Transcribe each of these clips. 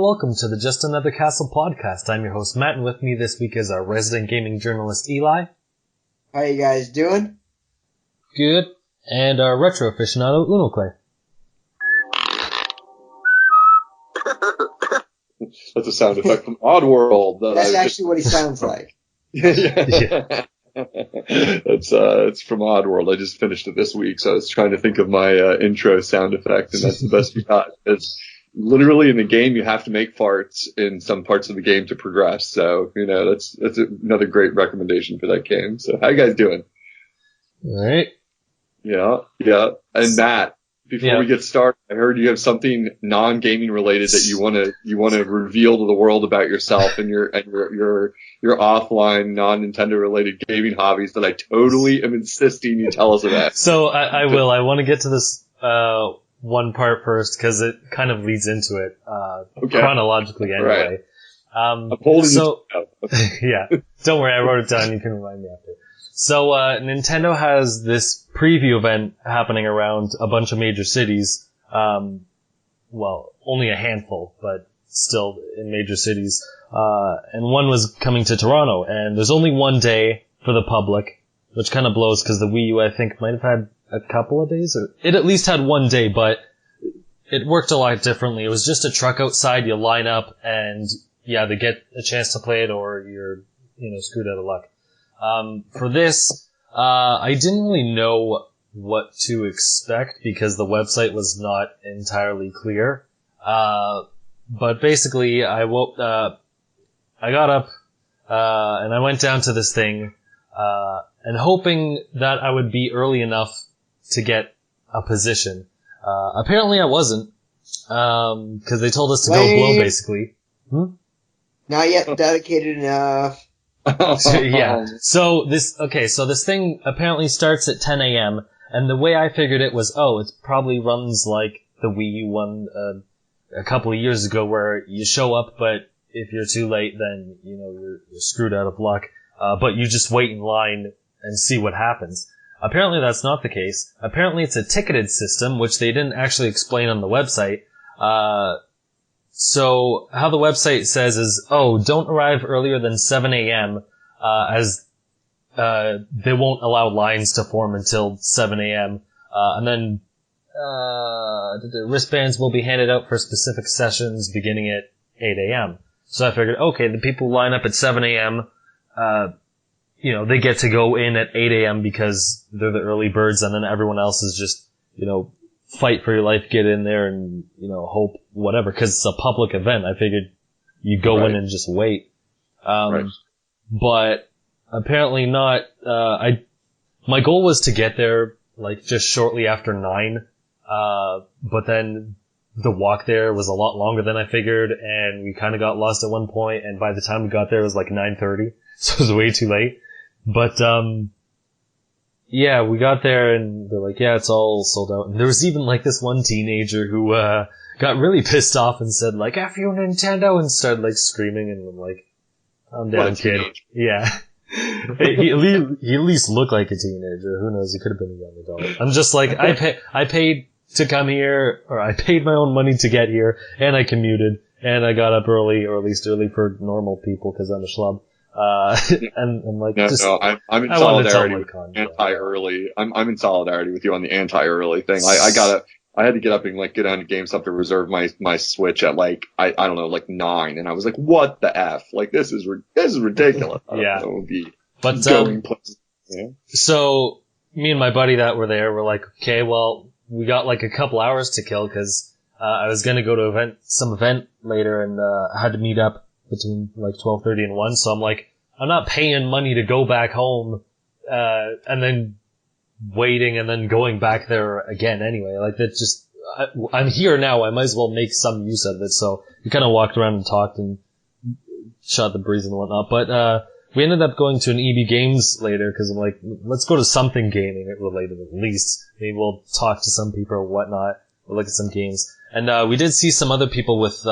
welcome to the Just Another Castle podcast. I'm your host, Matt, and with me this week is our resident gaming journalist, Eli. How you guys doing? Good. And our retro aficionado, Unoclay. That's a sound effect from Oddworld. That's actually what he sounds like. Yeah. It's from Oddworld. I just finished it this week, so I was trying to think of my intro sound effect, and that's the best we got. It's literally in the game you have to make farts in some parts of the game to progress. So, that's another great recommendation for that game. So, how you guys doing? All right. Yeah. And Matt, before we get started, I heard you have something non-gaming related that you want to reveal to the world about yourself and your offline non-Nintendo related gaming hobbies that I totally am insisting you tell us about. So I will. I want to get to this one part first because it kind of leads into it chronologically anyway. Right. I'm holding yeah. Don't worry, I wrote it down. You can remind me after. So, Nintendo has this preview event happening around a bunch of major cities. Well, only a handful, but still in major cities. And one was coming to Toronto, and there's only one day for the public, which kind of blows because the Wii U, I think, might have had a couple of days, or it at least had one day, but it worked a lot differently. It was just a truck outside, you line up, and yeah, they get a chance to play it, or you're, screwed out of luck. For this, I didn't really know what to expect because the website was not entirely clear. But basically, I got up, and I went down to this thing, and hoping that I would be early enough to get a position. Apparently I wasn't, cause they told us to go blow basically. Not yet dedicated enough. Yeah. So this thing apparently starts at 10 a.m. and the way I figured it was, it probably runs like the Wii U one, a couple of years ago where you show up, but if you're too late, then, you're screwed out of luck. But you just wait in line and see what happens. Apparently that's not the case. Apparently it's a ticketed system, which they didn't actually explain on the website. So how the website says is, don't arrive earlier than 7 a.m., as they won't allow lines to form until 7 a.m., and then the wristbands will be handed out for specific sessions beginning at 8 a.m. So I figured, the people line up at 7 a.m., they get to go in at 8 a.m. because they're the early birds, and then everyone else is just, fight for your life, get in there and, hope whatever, because it's a public event. I figured you go in and just wait. But apparently not. My goal was to get there, just shortly after 9. But then the walk there was a lot longer than I figured, and we kind of got lost at one point, and by the time we got there, it was 9:30, so it was way too late. But, yeah, we got there and they're like, it's all sold out. And there was even this one teenager who, got really pissed off and said F you Nintendo, and started screaming, and I'm like, calm down, kid. Yeah. he at least looked like a teenager. Who knows? He could have been a young adult. I'm just I paid to come here, or I paid my own money to get here, and I commuted, and I got up early, or at least early for normal people, because I'm a schlub. And I'm I'm in solidarity with anti-early. I'm in solidarity with you on the anti-early thing. I had to get up and get down to GameStop to reserve my Switch at I don't know 9, and I was like, what the F? This is ridiculous. Yeah. But so me and my buddy that were there were like, okay, well, we got a couple hours to kill because I was gonna go to some event later, and I had to meet up between 12:30 and 1, so I'm like, I'm not paying money to go back home, and then waiting and then going back there again anyway. That's just, I'm here now, I might as well make some use of it. So we kind of walked around and talked and shot the breeze and whatnot, but we ended up going to an EB Games later, because I'm like, let's go to something gaming related at least. Maybe we'll talk to some people or whatnot, we'll look at some games. And we did see some other people with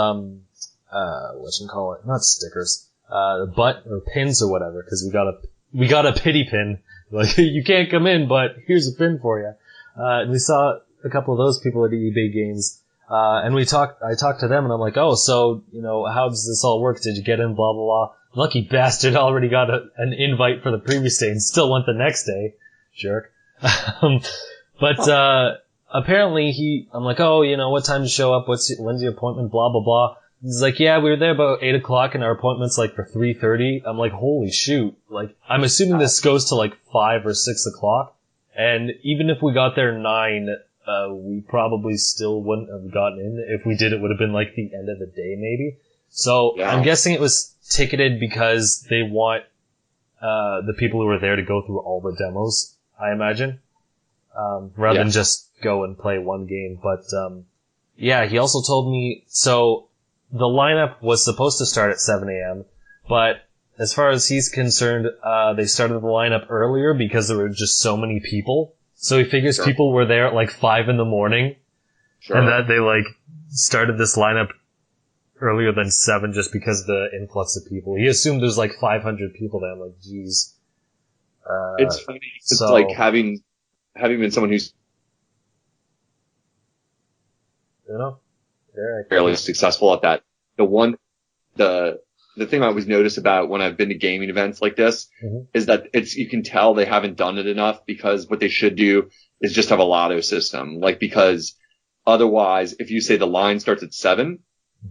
whatchamacallit, not stickers, butt or pins or whatever, because we got a pity pin. You can't come in, but here's a pin for you. And we saw a couple of those people at EB Games. And I talked to them and I'm like, oh, so, how does this all work? Did you get in? Blah, blah, blah. Lucky bastard already got an invite for the previous day and still went the next day. Jerk. But apparently I'm like, oh, what time to show up? When's your appointment? Blah, blah, blah. He's like, yeah, we were there about 8 o'clock and our appointment's like for 3:30. I'm like, holy shoot. Like, I'm assuming this goes to like 5 or 6 o'clock. And even if we got there 9, we probably still wouldn't have gotten in. If we did, it would have been like the end of the day maybe. So yeah. I'm guessing it was ticketed because they want, the people who were there to go through all the demos, I imagine. Rather than just go and play one game. But, yeah, he also told me, so the lineup was supposed to start at 7 a.m., but as far as he's concerned, they started the lineup earlier because there were just so many people. So he figures people were there at like 5 in the morning, and that they like started this lineup earlier than 7 just because of the influx of people. He assumed there's like 500 people there. I'm like, geez. It's funny. It's like having been someone who's fairly successful at that. The thing I always notice about when I've been to gaming events like this is that you can tell they haven't done it enough, because what they should do is just have a lotto system. Like, because otherwise, if you say the line starts at 7,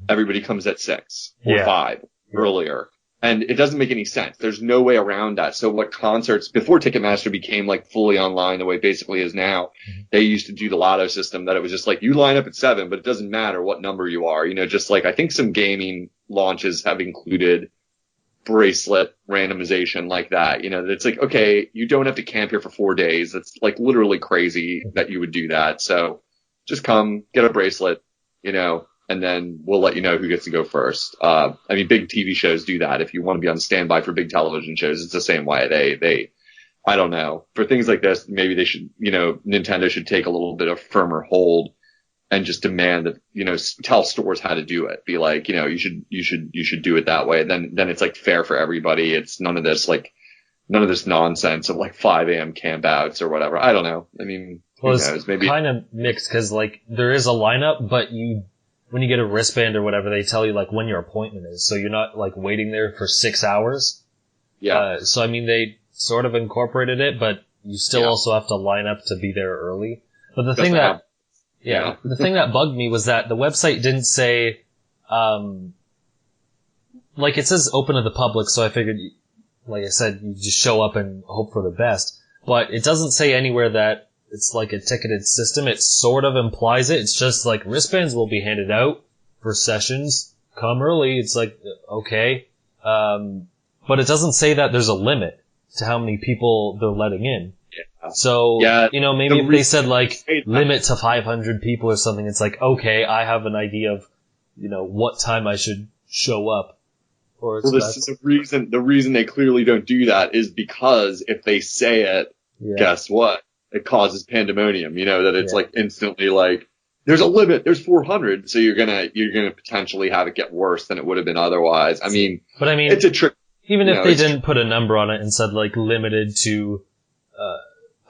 everybody comes at 6 or 5 earlier. And it doesn't make any sense. There's no way around that. So what concerts, before Ticketmaster became like fully online the way it basically is now, they used to do the lotto system that it was just like, you line up at 7, but it doesn't matter what number you are. Just like, I think some gaming launches have included bracelet randomization like that. It's like, okay, you don't have to camp here for 4 days. It's like literally crazy that you would do that. So just come, get a bracelet, and then we'll let you know who gets to go first. Big TV shows do that. If you want to be on standby for big television shows, it's the same way. They, I don't know. For things like this, maybe they should, Nintendo should take a little bit of firmer hold and just demand that, tell stores how to do it. Be like, you should do it that way. Then it's like fair for everybody. It's none of this nonsense of like 5 a.m. campouts or whatever. I don't know. Who knows? Maybe kind of mixed, because like there is a lineup, but when you get a wristband or whatever, they tell you like when your appointment is, so you're not like waiting there for 6 hours. Yeah. So they sort of incorporated it, but you still also have to line up to be there early. But the thing the thing that bugged me was that the website didn't say, like it says open to the public, so I figured, like I said, you just show up and hope for the best. But it doesn't say anywhere that it's like a ticketed system. It sort of implies it. It's just like wristbands will be handed out for sessions. Come early. It's like, okay. But it doesn't say that there's a limit to how many people they're letting in. Yeah. So, maybe if they said like limit to 500 people or something, it's like, okay, I have an idea of, what time I should show up. Or the reason they clearly don't do that is because if they say it, guess what? It causes pandemonium, that it's like instantly like, there's a limit, there's 400, so you're gonna potentially have it get worse than it would have been otherwise. But it's a trick. Even if they didn't put a number on it and said like limited to,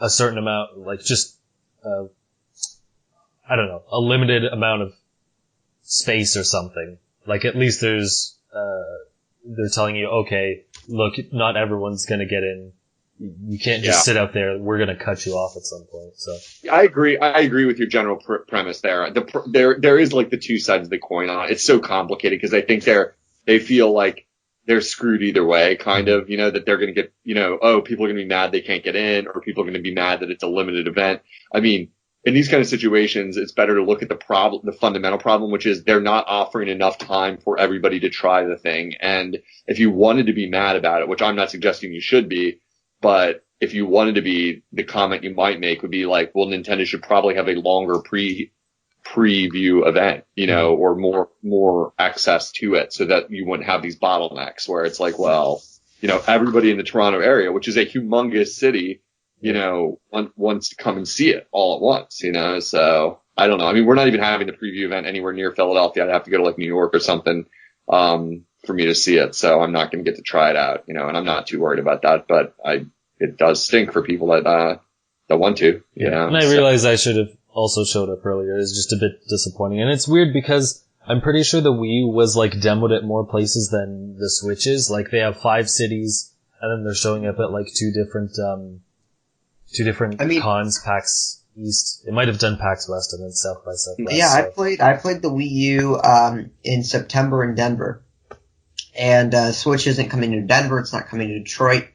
a certain amount, like just, I don't know, a limited amount of space or something. Like at least there's, they're telling you, okay, look, not everyone's gonna get in. You can't just sit out there. We're going to cut you off at some point. So I agree with your general premise there. There is like the two sides of the coin on it. It's so complicated because I think they feel like they're screwed either way, kind of, that they're going to get, people are going to be mad they can't get in, or people are going to be mad that it's a limited event. In these kind of situations, it's better to look at the fundamental problem, which is they're not offering enough time for everybody to try the thing. And if you wanted to be mad about it, which I'm not suggesting you should be, but if you wanted to be, the comment you might make would be like, well, Nintendo should probably have a longer preview event, or more access to it so that you wouldn't have these bottlenecks where it's like, well, everybody in the Toronto area, which is a humongous city, wants to come and see it all at once, so I don't know. We're not even having the preview event anywhere near Philadelphia. I'd have to go to like New York or something, for me to see it. So I'm not going to get to try it out, and I'm not too worried about that, but it does stink for people that want to, And I realized I should have also showed up earlier is just a bit disappointing. And it's weird because I'm pretty sure the Wii U was like demoed at more places than the Switch is. Like they have 5 cities, and then they're showing up at like two different cons, PAX East. It might have done PAX West and then South by Southwest. Yeah, so. I played the Wii U in September in Denver, and Switch isn't coming to Denver. It's not coming to Detroit,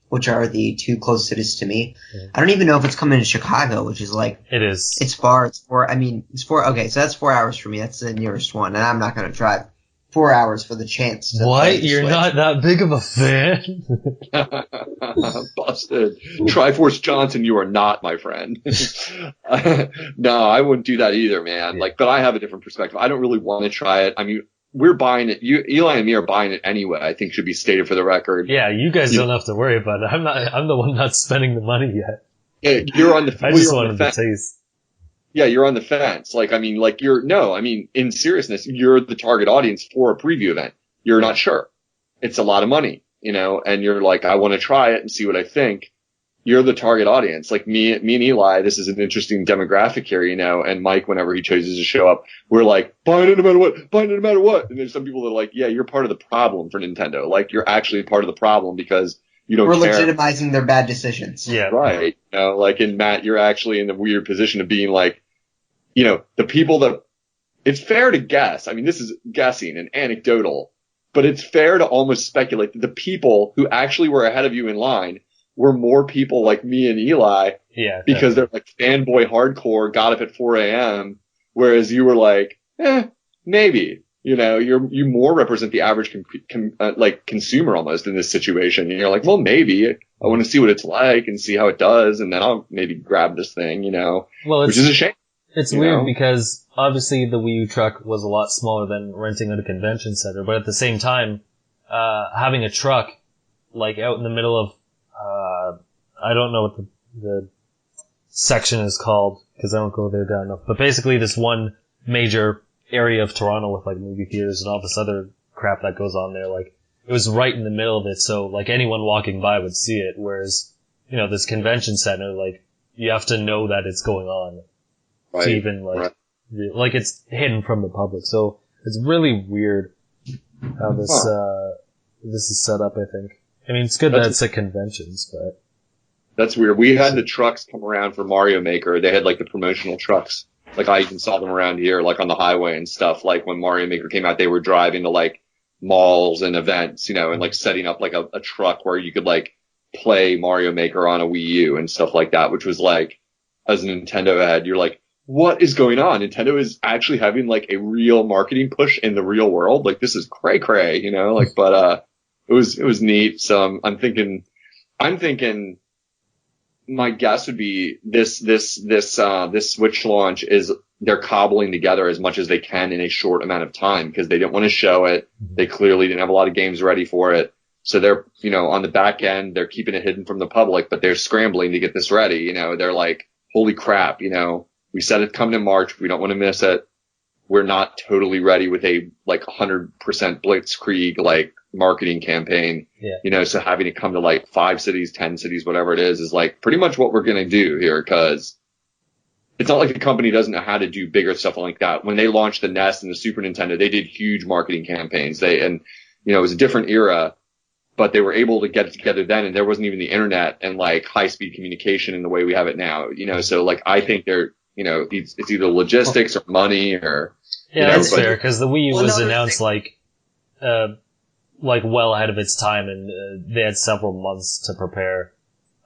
which are the 2 closest cities to me. Yeah. I don't even know if it's coming to Chicago, which is like it is. It's far. It's 4. I mean, it's 4. Okay, so that's 4 hours for me. That's the nearest one, and I'm not going to drive 4 hours for the chance to What? You're Switch. Not that big of a fan? Busted. Triforce Johnson, you are not, my friend. No, I wouldn't do that either, man. Like, but I have a different perspective. I don't really want to try it. I mean, we're buying it. Eli and me are buying it anyway. I think should be stated for the record. Yeah, you guys don't have to worry about it. I'm the one not spending the money yet. Yeah, you're on the. I just wanted the taste. Yeah, you're on the fence. Like, I mean, like in seriousness, you're the target audience for a preview event. You're not sure. It's a lot of money, and you're like, I want to try it and see what I think. You're the target audience. Like me and Eli, this is an interesting demographic here, and Mike, whenever he chooses to show up, we're like, buying it no matter what. And there's some people that are like, yeah, you're part of the problem for Nintendo. Like, you're actually part of the problem because you don't care. We're legitimizing their bad decisions. Yeah. Right. Like, and Matt, you're actually in the weird position of being like, the people that it's fair to guess. I mean, this is guessing and anecdotal, but it's fair to almost speculate that the people who actually were ahead of you in line were more people like me and Eli. Yeah. Because they're like fanboy hardcore, got up at 4 a.m. Whereas you were like, maybe, you more represent the average consumer almost in this situation. And you're like, well, maybe I want to see what it's like and see how it does. And then I'll maybe grab this thing, which is a shame. It's weird because obviously the Wii U truck was a lot smaller than renting at a convention center, but at the same time, having a truck like out in the middle of, I don't know what the section is called because I don't go there down enough, but basically this one major area of Toronto with like movie theaters and all this other crap that goes on there, like it was right in the middle of it, so like anyone walking by would see it, whereas, this convention center, like you have to know that it's going on. Right. To even like it's hidden from the public, so it's really weird how this is set up. I think. I mean, it's good that it's at conventions, but that's weird. We had the trucks come around for Mario Maker. They had like the promotional trucks. Like I even saw them around here, like on the highway and stuff. Like when Mario Maker came out, they were driving to like malls and events, and like setting up like a truck where you could like play Mario Maker on a Wii U and stuff like that. Which was like, as a Nintendo head, you're like, what is going on? Nintendo is actually having like a real marketing push in the real world. Like this is cray, but it was neat. So I'm thinking my guess would be this Switch launch is they're cobbling together as much as they can in a short amount of time because they didn't want to show it. They clearly didn't have a lot of games ready for it. So they're, on the back end, they're keeping it hidden from the public, but they're scrambling to get this ready. They're like, holy crap, we said it coming in March. We don't want to miss it. We're not totally ready with a like 100% blitzkrieg like marketing campaign. Yeah. So having it come to like 5 cities, 10 cities, whatever it is like pretty much what we're going to do here because it's not like the company doesn't know how to do bigger stuff like that. When they launched the NES and the Super Nintendo, they did huge marketing campaigns. It was a different era, but they were able to get it together then and there wasn't even the internet and like high speed communication in the way we have it now. So like I think they're, it's either logistics or money or. Yeah, that's fair because the Wii U was announced like well ahead of its time, and they had several months to prepare.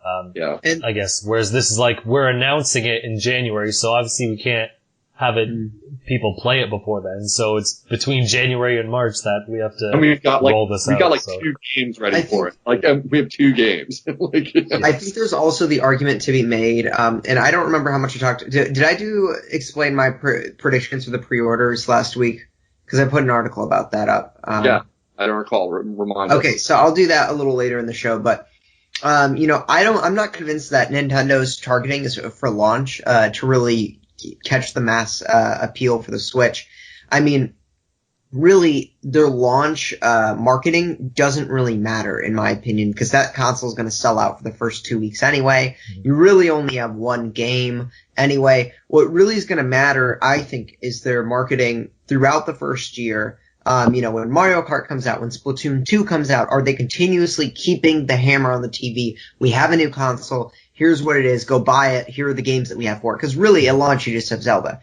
I guess. Whereas this is like we're announcing it in January, so obviously we can't have it people play it before then. So it's between January and March that we have to roll this out. We got like 2 games ready for it. Like we have 2 games. I think there's also the argument to be made, and I don't remember how much I talked. Did I explain my predictions for the pre-orders last week? Because I put an article about that up. Yeah, I don't recall. Remind us. Okay, so I'll do that a little later in the show, but. I'm not convinced that Nintendo's targeting is for launch, to really catch the mass, appeal for the Switch. I mean, really their launch marketing doesn't really matter, in my opinion, because that console is going to sell out for the first 2 weeks anyway. You really only have one game anyway. What really is going to matter, I think, is their marketing throughout the first year. When Mario Kart comes out, when Splatoon 2 comes out, are they continuously keeping the hammer on the TV? We have a new console. Here's what it is. Go buy it. Here are the games that we have for it. Because really, at launch, you just have Zelda.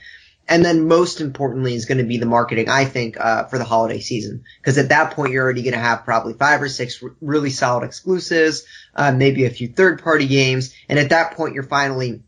And then most importantly is going to be the marketing, I think, for the holiday season. Because at that point, you're already going to have probably 5 or 6 really solid exclusives, maybe a few third-party games. And at that point, you're finally,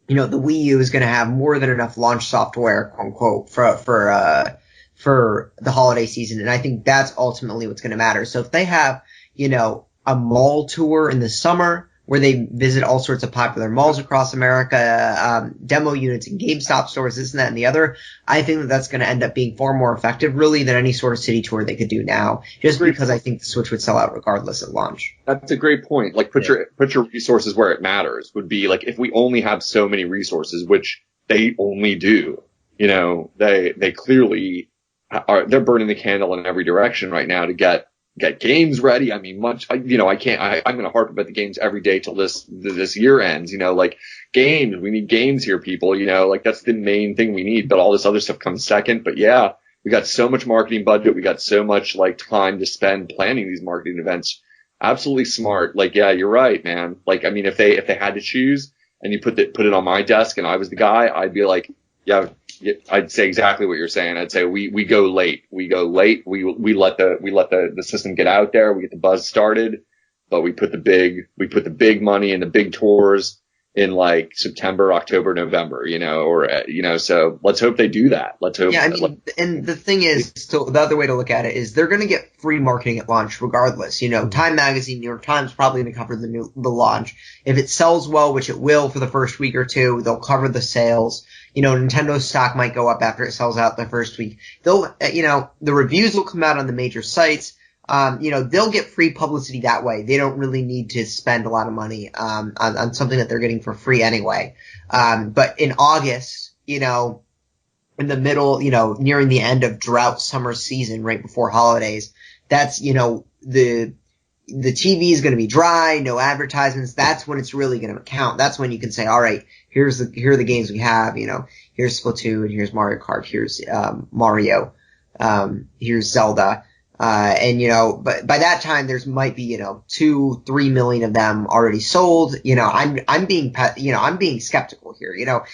the Wii U is going to have more than enough launch software, quote unquote, for the holiday season. And I think that's ultimately what's going to matter. So if they have, a mall tour in the summer where they visit all sorts of popular malls across America, demo units in GameStop stores, this and that and the other, I think that that's going to end up being far more effective, really, than any sort of city tour they could do now, just because I think the Switch would sell out regardless at launch. That's a great point. Like, put your resources where it matters would be, like, if we only have so many resources, which they only do, they clearly they're burning the candle in every direction right now to get games ready. I mean, I'm going to harp about the games every day till this year ends, games, we need games here, people, that's the main thing we need, but all this other stuff comes second. But yeah, we got so much marketing budget. We got so much time to spend planning these marketing events. Absolutely smart. Yeah, you're right, man. If they had to choose and you put it on my desk and I was the guy, I'd be like, yeah, I'd say exactly what you're saying. I'd say we go late. We go late. We let the system get out there. We get the buzz started, but we put the big money in the big tours in September, October, November, so let's hope they do that. Let's hope. Yeah, and the thing is, so the other way to look at it is they're going to get free marketing at launch regardless. Time Magazine, New York Times probably going to cover the launch. If it sells well, which it will for the first week or two, they'll cover the sales. Nintendo's stock might go up after it sells out the first week. They'll, the reviews will come out on the major sites. They'll get free publicity that way. They don't really need to spend a lot of money, on something that they're getting for free anyway. But in August, in the middle, nearing the end of drought summer season, right before holidays, that's, the TV is going to be dry, no advertisements. That's when it's really going to count. That's when you can say, all right, here are the games we have. Here's Splatoon, here's Mario Kart, here's Mario, here's Zelda. But by that time there's might be 2-3 million of them already sold. I'm being skeptical here.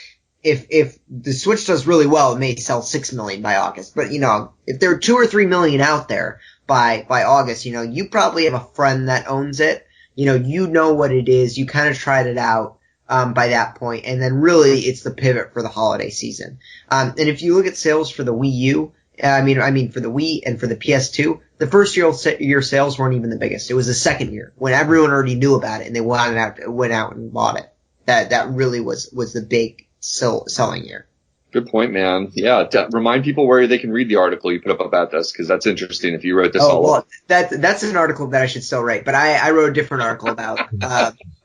If the Switch does really well, it may sell 6 million by August. But if there are 2 or 3 million out there by August, you probably have a friend that owns it. You know what it is. You kind of tried it out by that point, and then really it's the pivot for the holiday season. And if you look at sales for the Wii U, for the Wii and for the PS2, the first year sales weren't even the biggest. It was the second year when everyone already knew about it and they went out and bought it. That really was the big selling year. Good point, man. Yeah, remind people where they can read the article you put up about this, because that's interesting. If you wrote this all up, that's an article that I should still write. But I wrote a different article about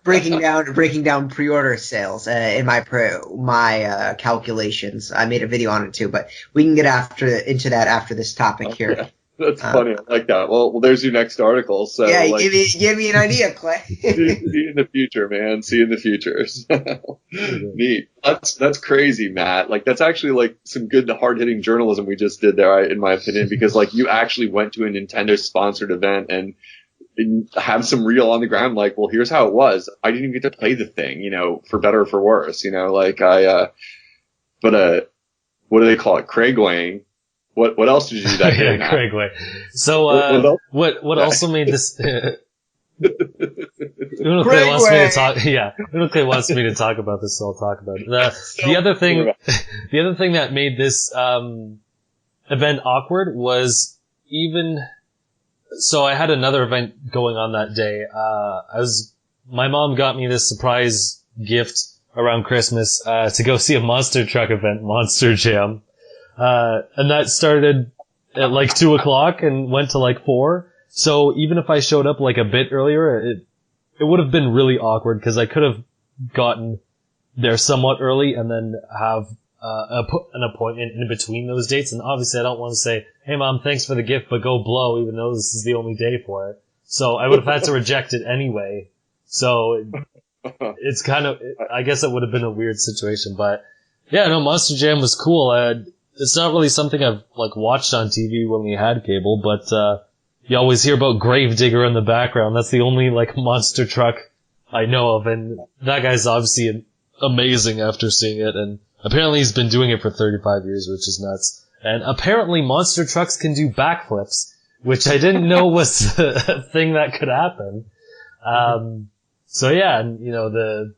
breaking down pre-order sales in my calculations. I made a video on it too, but we can get into that after this topic here. Yeah. That's funny. I like that. Well, there's your next article. So yeah, give me an idea, Clay. see in the future, man. See in the future. Neat. That's crazy, Matt. That's actually some good hard hitting journalism we just did there, in my opinion, because you actually went to a Nintendo sponsored event and have some real on the ground. Well, here's how it was. I didn't even get to play the thing, for better or for worse. But what do they call it? Craigwaying. What else did you do that day? Yeah, Craig Way. So, what also made this, Unoclay wants me to talk, Unoclay wants me to talk about this, so I'll talk about it. The other thing that made this, event awkward was so I had another event going on that day. My mom got me this surprise gift around Christmas, to go see a monster truck event, Monster Jam. And that started at 2:00 and went to 4. So even if I showed up a bit earlier, it would have been really awkward because I could have gotten there somewhat early and then have an appointment in between those dates, and obviously I don't want to say, hey mom, thanks for the gift, but go blow, even though this is the only day for it. So I would have had to reject it anyway. So it's kind of, I guess it would have been a weird situation, but yeah, no, Monster Jam was cool. It's not really something I've like watched on TV when we had cable, but you always hear about Gravedigger in the background. That's the only like monster truck I know of, and that guy's obviously amazing after seeing it, and apparently he's been doing it for 35 years, which is nuts. And apparently monster trucks can do backflips, which I didn't know was a thing that could happen. So yeah, and you know, the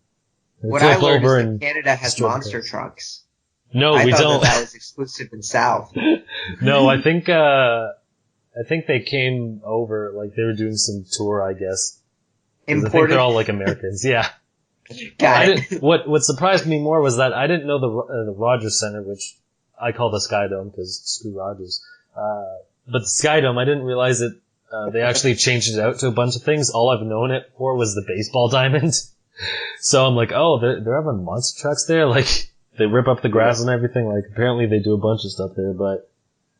what I learned is that Canada has monster trucks. No, we don't. That was exclusive in South. No, I think they came over, like they were doing some tour, I guess. Imported. I think they're all like Americans, yeah. What surprised me more was that I didn't know the Rogers Center, which I call the Sky Dome because screw Rogers. But the Sky Dome, I didn't realize that they actually changed it out to a bunch of things. All I've known it for was the baseball diamond. So I'm like, oh, they're having monster trucks there? Like, they rip up the grass and everything. Like, apparently they do a bunch of stuff there, but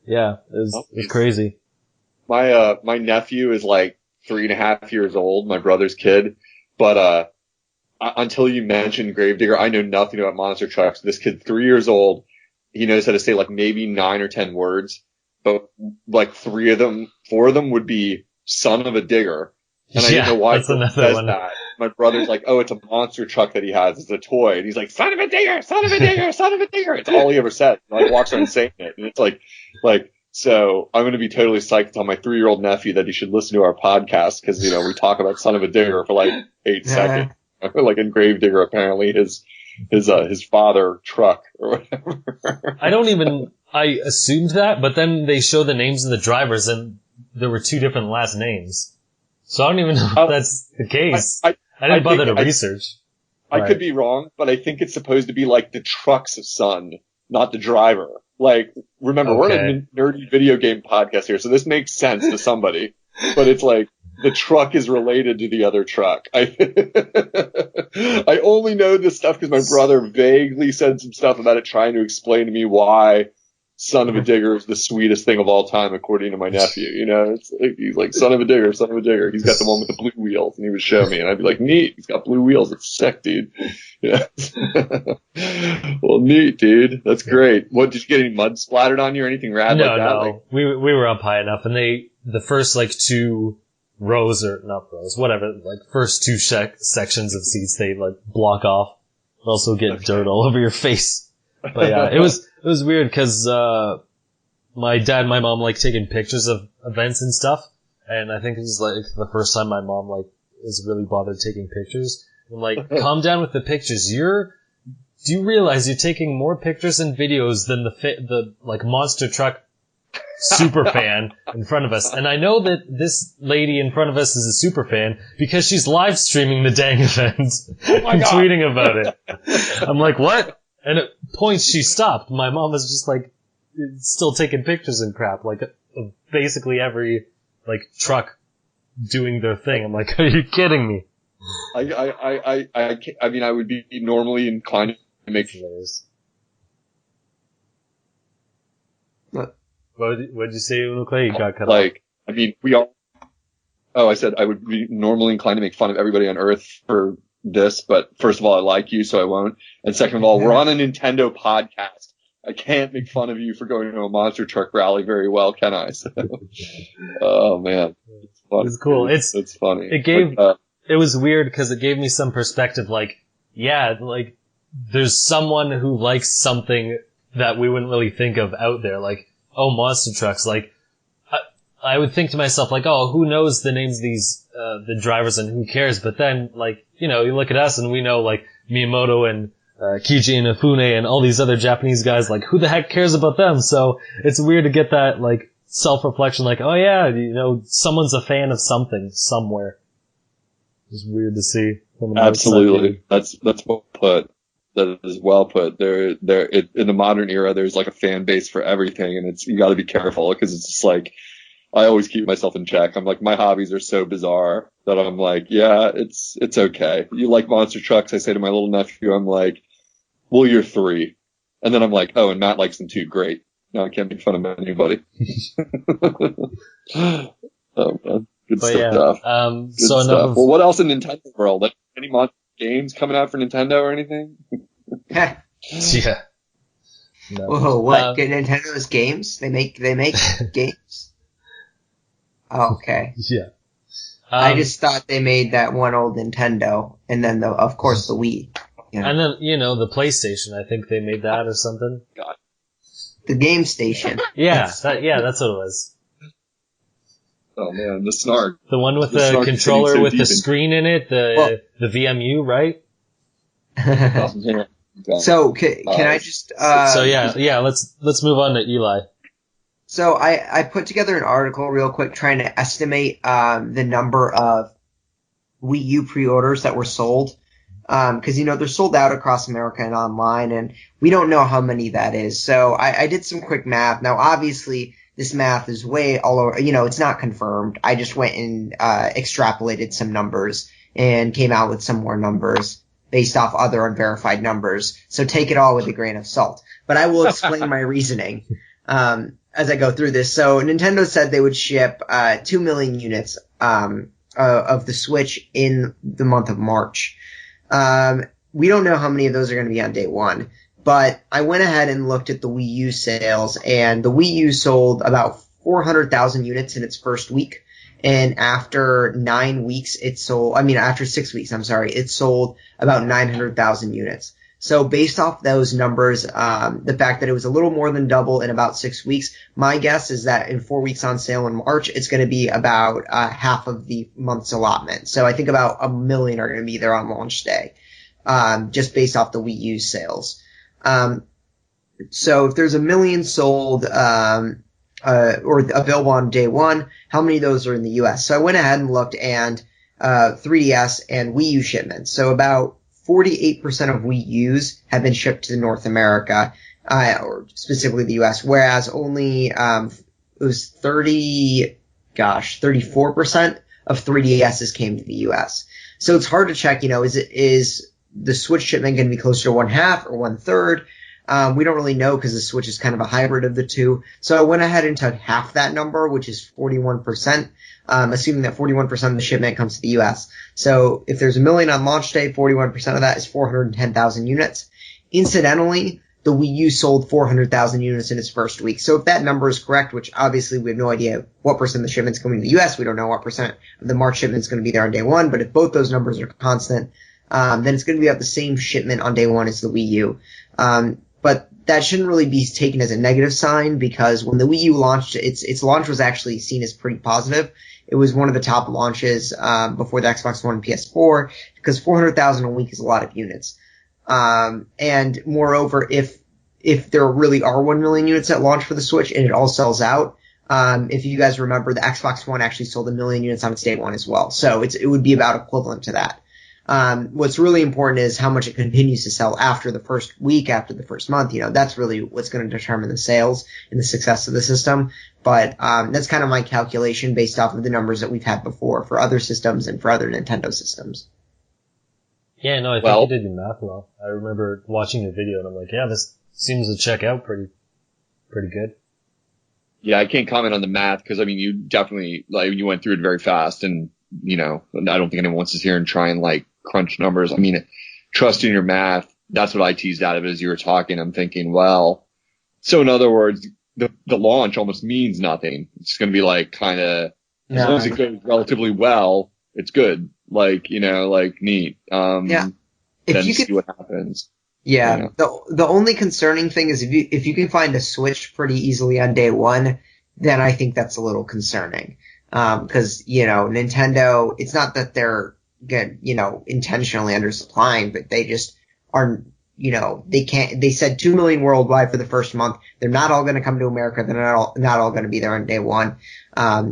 yeah, it's crazy. My nephew is like 3.5 years old, my brother's kid, but until you mentioned Gravedigger, I know nothing about monster trucks. This kid, 3 years old, he knows how to say like maybe 9 or 10 words, but like 4 of them would be son of a digger. And I didn't know why he says that. My brother's like, oh, it's a monster truck that he has. It's a toy. And he's like, son of a digger, son of a digger, son of a digger. It's all he ever said. And like walks around saying it. And it's like, so I'm going to be totally psyched to tell my 3-year-old nephew that he should listen to our podcast because, you know, we talk about son of a digger for like 8 seconds. Like in Gravedigger, apparently his father truck or whatever. I assumed that, but then they show the names of the drivers and there were 2 different last names. So I don't even know if that's the case. I didn't bother to research. I could be wrong, but I think it's supposed to be like the truck's son, not the driver. Like, remember, we're in a nerdy video game podcast here, so this makes sense to somebody. But it's like, the truck is related to the other truck. I only know this stuff because my brother vaguely said some stuff about it trying to explain to me why son of a digger is the sweetest thing of all time, according to my nephew. You know, he's like, son of a digger, son of a digger. He's got the one with the blue wheels, and he would show me, and I'd be like, neat, he's got blue wheels. It's sick, dude. Yeah. Well, neat, dude. That's great. What, did you get any mud splattered on you or anything rad like that? No. Like, we were up high enough, and the first like 2 rows, or not rows, whatever, like first 2 sections of seats they like block off, but also get dirt all over your face. But yeah, it was weird because my dad and my mom like taking pictures of events and stuff, and I think it was like the first time my mom like is really bothered taking pictures. I'm like, calm down with the pictures. Do you realize you're taking more pictures and videos than the like monster truck super fan in front of us? And I know that this lady in front of us is a super fan because she's live streaming the dang event and tweeting about it. I'm like, what? And at points she stopped. My mom was just like still taking pictures and crap, like of basically every like truck doing their thing. I'm like, are you kidding me? I mean, I would be normally inclined to make What did you say, Unoclay? You got cut off. I mean, I said I would be normally inclined to make fun of everybody on Earth for this, but first of all, I like you, so I won't. And second of all, we're on a Nintendo podcast. I can't make fun of you for going to a monster truck rally very well, can I? So, oh man. It's funny. It's cool. It's funny. It was weird because it gave me some perspective, like, yeah, like, there's someone who likes something that we wouldn't really think of out there, like, oh, monster trucks, like, I would think to myself, like, oh, who knows the names of these, the drivers and who cares? But then, like, you know, you look at us and we know, like, Miyamoto and, Kiji Inafune and all these other Japanese guys, like, who the heck cares about them? So, it's weird to get that, like, self-reflection, like, oh yeah, you know, someone's a fan of something, somewhere. It's weird to see. Absolutely. That's well put. That is well put. In the modern era, there's like a fan base for everything, and you gotta be careful, because it's just like, I always keep myself in check. I'm like, my hobbies are so bizarre that I'm like, yeah, it's okay. You like monster trucks? I say to my little nephew, I'm like, well, you're 3. And then I'm like, oh, and Matt likes them too. Great. Now I can't make fun of anybody. Oh man, good But stuff. yeah, Good so enough stuff. of Well, what else in Nintendo world? Like, any monster games coming out for Nintendo or anything? yeah. No. Whoa, what? Nintendo's games? They make games? Oh, okay. Yeah. I just thought they made that one old Nintendo, and then of course the Wii. You know, And then, the PlayStation, I think they made that or something. God. the Game Station. Yeah, that's what it was. Oh man, the snark. The one with The the snark is controller sitting so with the deep in- screen in it, the VMU, right? Oh, man. So can I just So yeah, let's move on to Eli. So I put together an article real quick trying to estimate the number of Wii U pre-orders that were sold. Because, they're sold out across America and online, and we don't know how many that is. So I did some quick math. Now, obviously, this math is way all over. It's not confirmed. I just went and extrapolated some numbers and came out with some more numbers based off other unverified numbers. So take it all with a grain of salt. But I will explain my reasoning as I go through this. So Nintendo said they would ship 2 million units of the Switch in the month of March. We don't know how many of those are going to be on day one, but I went ahead and looked at the Wii U sales, and the Wii U sold about 400,000 units in its first week. And after 9 weeks, after 6 weeks, it sold about 900,000 units. So based off those numbers, the fact that it was a little more than double in about 6 weeks, my guess is that in 4 weeks on sale in March, it's going to be about half of the month's allotment. So I think about 1 million are going to be there on launch day, just based off the Wii U sales. So if there's 1 million sold, or available on day one, how many of those are in the US? So I went ahead and looked, and 3DS and Wii U shipments. So about 48% of Wii U's have been shipped to North America, or specifically the US, whereas only, it was 34% of 3DS's came to the US. So it's hard to check, is the Switch shipment going to be closer to 1/2 or 1/3? We don't really know because the Switch is kind of a hybrid of the two. So I went ahead and took half that number, which is 41%, assuming that 41% of the shipment comes to the US. So if there's 1 million on launch day, 41% of that is 410,000 units. Incidentally, the Wii U sold 400,000 units in its first week. So if that number is correct, which obviously we have no idea what percent of the shipment's coming to the US, we don't know what percent of the March shipment's going to be there on day one, but if both those numbers are constant, then it's going to be about the same shipment on day one as the Wii U. But that shouldn't really be taken as a negative sign, because when the Wii U launched, its launch was actually seen as pretty positive. It was one of the top launches before the Xbox One and PS4, because 400,000 a week is a lot of units. And moreover, if there really are 1 million units at launch for the Switch and it all sells out, if you guys remember, the Xbox One actually sold 1 million units on its day one as well. So it would be about equivalent to that. What's really important is how much it continues to sell after the first week, after the first month. That's really what's going to determine the sales and the success of the system. But that's kind of my calculation based off of the numbers that we've had before for other systems and for other Nintendo systems. Yeah, no, I think you did your math well. I remember watching the video and I'm like, yeah, this seems to check out pretty good. Yeah, I can't comment on the math because, you definitely, you went through it very fast, and, I don't think anyone wants to sit here and try and, crunch numbers. Trust in your math. That's what I teased out of it as you were talking. I'm thinking, well, so in other words, the launch almost means nothing. It's going to be as long as it goes relatively well, it's good. Neat. Yeah. Then see what happens. Yeah. The only concerning thing is if you can find a Switch pretty easily on day one, then I think that's a little concerning. Cause, Nintendo, it's not that they're intentionally undersupplying, but they just are, they said 2 million worldwide for the first month. They're not all going to come to America. They're not all going to be there on day one.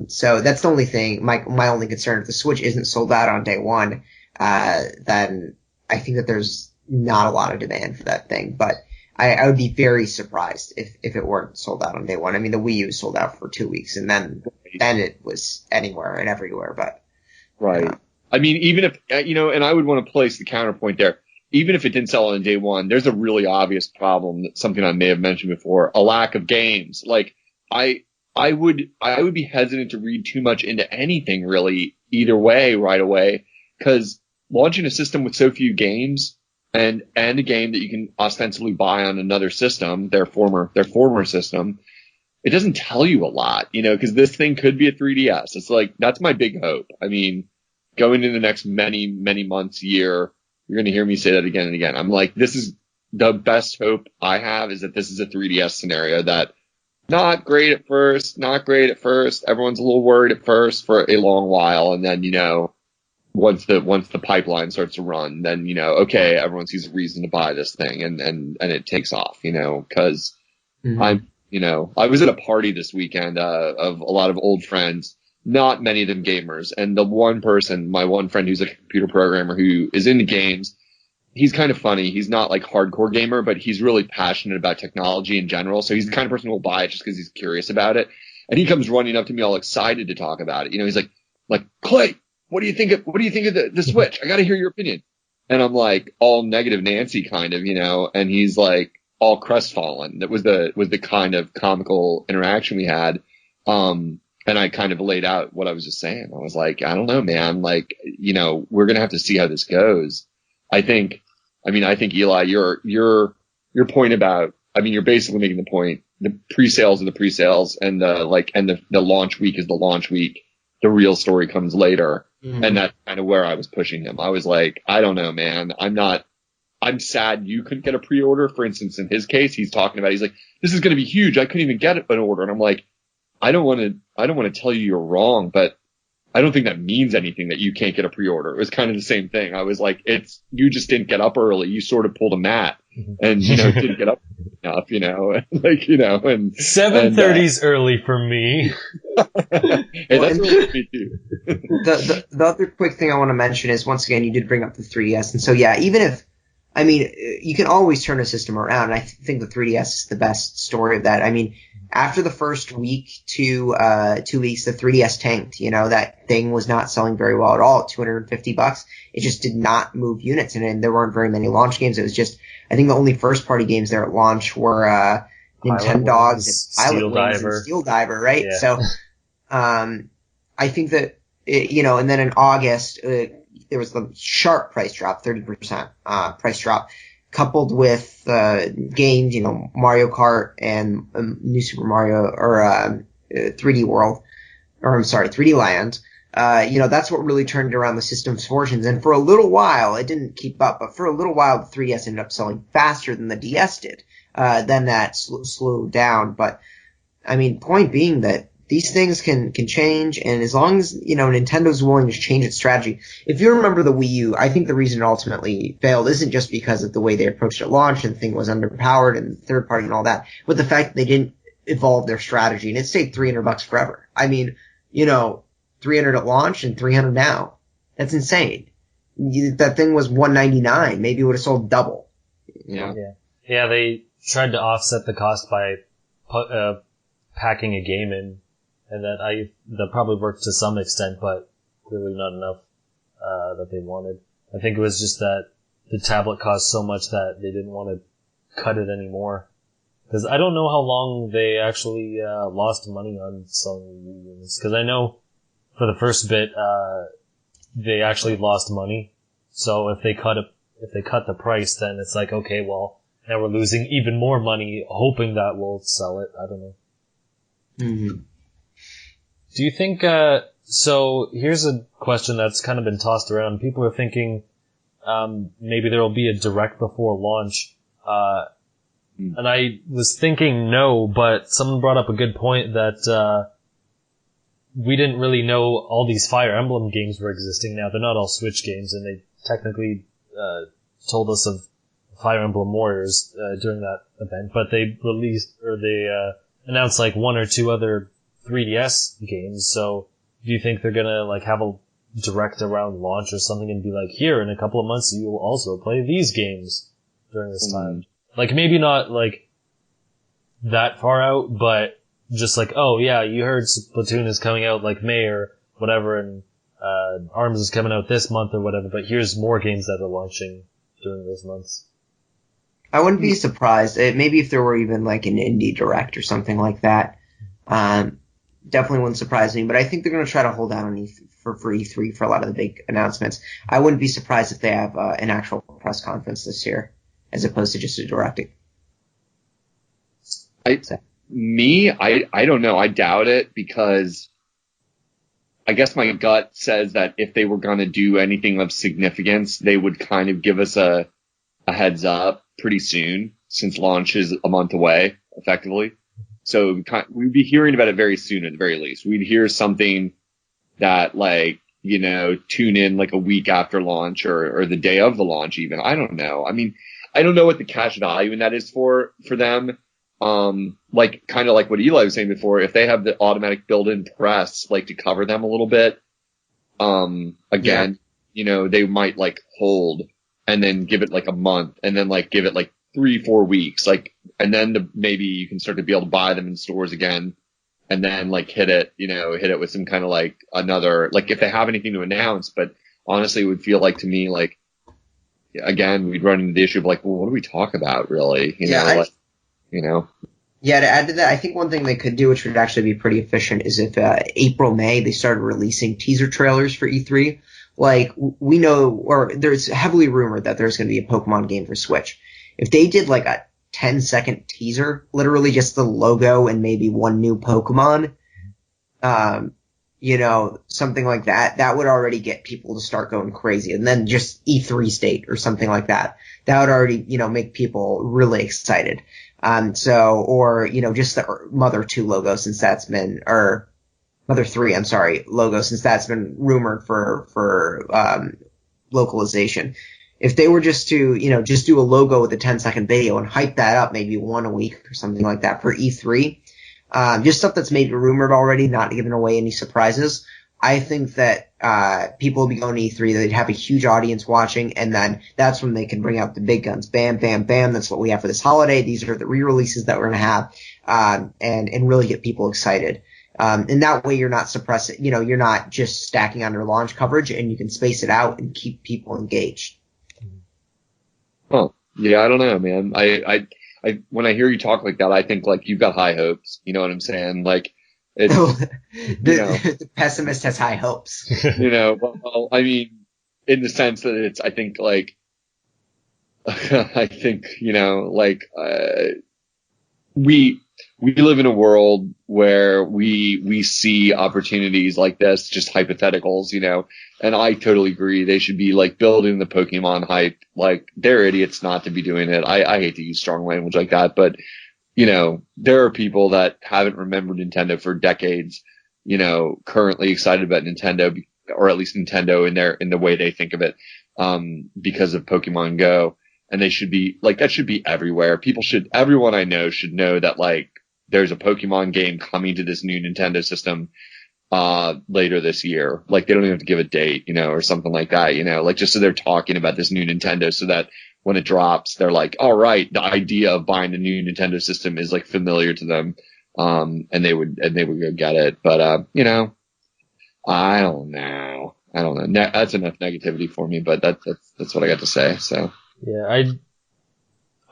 So that's the only thing, my only concern. If the Switch isn't sold out on day one, then I think that there's not a lot of demand for that thing. But I would be very surprised if it weren't sold out on day one. The Wii U sold out for 2 weeks, and then it was anywhere and everywhere. But right. Even if, and I would want to place the counterpoint there. even if it didn't sell on day one, there's a really obvious problem, something I may have mentioned before, a lack of games. Like, I would be hesitant to read too much into anything really either way right away, because launching a system with so few games and a game that you can ostensibly buy on another system, their former system, it doesn't tell you a lot, because this thing could be a 3DS. It's like, that's my big hope. I mean, going in the next many, many months, year, you're going to hear me say that again and again. I'm like, this is the best hope I have, is that this is a 3DS scenario that not great at first. Everyone's a little worried at first for a long while. And then, once the pipeline starts to run, then, okay, everyone sees a reason to buy this thing, and it takes off, cause I was at a party this weekend, of a lot of old friends, not many of them gamers. And the one person, my one friend who's a computer programmer who is into games, he's kind of funny. He's not like hardcore gamer, but he's really passionate about technology in general. So he's the kind of person who will buy it just because he's curious about it. And he comes running up to me all excited to talk about it. He's like, Clay, what do you think of the Switch? I got to hear your opinion. And I'm like, all negative Nancy kind of, and he's like all crestfallen. That was the kind of comical interaction we had. And I kind of laid out what I was just saying. I was like, I don't know, man. Like, we're going to have to see how this goes. I think Eli, your point about, you're basically making the point, the pre-sales are the pre-sales, and the launch week is the launch week. The real story comes later. Mm-hmm. And that's kind of where I was pushing him. I was like, I don't know, man. I'm sad you couldn't get a pre-order. For instance, in his case, he's like, this is going to be huge. I couldn't even get an order. And I'm like, I don't want to tell you you're wrong, but I don't think that means anything that you can't get a pre-order. It was kind of the same thing. I was like, you just didn't get up early. You sort of pulled a Matt and, didn't get up enough, and 7:30's early for me. Hey, that's early for me too. The other quick thing I want to mention is, once again, you did bring up the 3DS. And so, yeah, even if, you can always turn a system around. And I think the 3DS is the best story of that. After the first week to 2 weeks, the 3DS tanked. That thing was not selling very well at all at $250. It just did not move units, and there weren't very many launch games. It was just, I think the only first party games there at launch were Nintendogs and Pilot Wings and Steel Diver, right? Yeah. So I think that and then in August there was the sharp price drop, 30% price drop, coupled with games, Mario Kart and New Super Mario, or 3D World, or I'm sorry, 3D Land. That's what really turned around the system's fortunes. And for a little while, it didn't keep up, but for a little while, the 3DS ended up selling faster than the DS did. Then that slowed down. But, point being that these things can change, and as long as, Nintendo's willing to change its strategy. If you remember the Wii U, I think the reason it ultimately failed isn't just because of the way they approached it at launch, and the thing was underpowered and third party and all that, but the fact that they didn't evolve their strategy, and it stayed $300 forever. 300 at launch and 300 now. That's insane. That thing was $199. Maybe it would have sold double. Yeah, they tried to offset the cost by packing a game in, and that probably worked to some extent, but clearly not enough that they wanted. I think it was just that the tablet cost so much that they didn't want to cut it anymore. Because I don't know how long they actually lost money on selling Wii. Because I know for the first bit they actually lost money. So if they cut the price, then it's like, okay, well, now we're losing even more money, hoping that we'll sell it. I don't know. Mm-hmm. Do you think, so here's a question that's kind of been tossed around. People are thinking, maybe there will be a direct before launch. And I was thinking no, but someone brought up a good point that, we didn't really know all these Fire Emblem games were existing now. They're not all Switch games, and they technically, told us of Fire Emblem Warriors, during that event, but they announced like one or two other 3DS games. So do you think they're gonna have a direct around launch or something and be like, here, in a couple of months you will also play these games during this time? Maybe not that far out, but just oh yeah, you heard Splatoon is coming out May or whatever, and ARMS is coming out this month or whatever, but here's more games that are launching during those months. I wouldn't be surprised. Maybe if there were even like an indie direct or something like that. Definitely wouldn't surprise me, but I think they're going to try to hold out on for E3 for a lot of the big announcements. I wouldn't be surprised if they have an actual press conference this year, as opposed to just a directing. I don't know. I doubt it, because I guess my gut says that if they were going to do anything of significance, they would kind of give us a heads up pretty soon, since launch is a month away, effectively. So we'd be hearing about it very soon, at the very least. We'd hear something that, like, you know, tune in like a week after launch, or the day of the launch even. I don't know. I mean, I don't know what the cash value in that is for them. Like, kind of like what Eli was saying before, if they have the automatic built-in press, like, to cover them a little bit, again, you know, they might like hold and then give it like a month, and then like give it like 3-4 weeks, like, and then maybe you can start to be able to buy them in stores again, and then like hit it with some kind of like another, like, if they have anything to announce. But honestly, it would feel like to me, like, again, we'd run into the issue of like, well, what do we talk about really? You know. Yeah, to add to that, I think one thing they could do, which would actually be pretty efficient, is if April, May, they started releasing teaser trailers for E3. Like, we know, or there's heavily rumored that there's going to be a Pokemon game for Switch. If they did like a 10-second teaser, literally just the logo and maybe one new Pokemon, you know, something like that, that would already get people to start going crazy. And then just E3 state or something like that, that would already, you know, make people really excited. Or, you know, just the Mother 2 logo, since that's been, or Mother 3, I'm sorry, logo, since that's been rumored for localization. If they were just to, you know, just do a logo with a 10-second video and hype that up maybe one a week or something like that for E3, just stuff that's maybe rumored already, not giving away any surprises, I think that people will be going to E3, they'd have a huge audience watching, and then that's when they can bring out the big guns. Bam, bam, bam, that's what we have for this holiday. These are the re-releases that we're going to have, and really get people excited. And that way you're not suppressing, you know, you're not just stacking on your launch coverage, and you can space it out and keep people engaged. Oh, yeah, I don't know, man. I when I hear you talk like that, I think like you've got high hopes. You know what I'm saying? Like, it's, the pessimist has high hopes. You know, well, I mean, in the sense that it's, I think like, you know, like, we live in a world where we see opportunities like this, just hypotheticals, you know, and I totally agree. They should be like building the Pokemon hype. Like, they're idiots not to be doing it. I hate to use strong language like that, but, you know, there are people that haven't remembered Nintendo for decades, you know, currently excited about Nintendo, or at least Nintendo in the way they think of it, because of Pokemon Go. And they should be like, that should be everywhere. Everyone I know should know that, like, there's a Pokemon game coming to this new Nintendo system, later this year. Like, they don't even have to give a date, you know, or something like that, you know, like, just so they're talking about this new Nintendo, so that when it drops, they're like, all right, the idea of buying the new Nintendo system is like familiar to them. And they would go get it. But, you know, I don't know. That's enough negativity for me, but that's what I got to say. So. Yeah,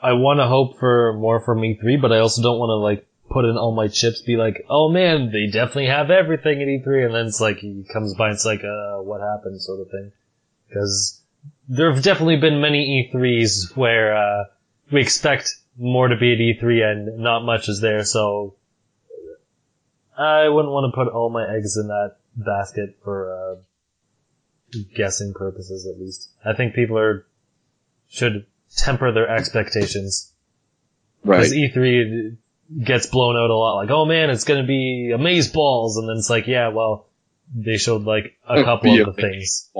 I want to hope for more from E3, but I also don't want to, like, put in all my chips, be like, oh man, they definitely have everything at E3, and then it's like, he comes by and it's like, what happened, sort of thing. Because there have definitely been many E3s where, we expect more to be at E3 and not much is there, so I wouldn't want to put all my eggs in that basket for, guessing purposes, at least. I think people should temper their expectations. Right. Because E3 gets blown out a lot, like, oh man, it's gonna be amazeballs, and then it's like, yeah, well, they showed like a couple of the things.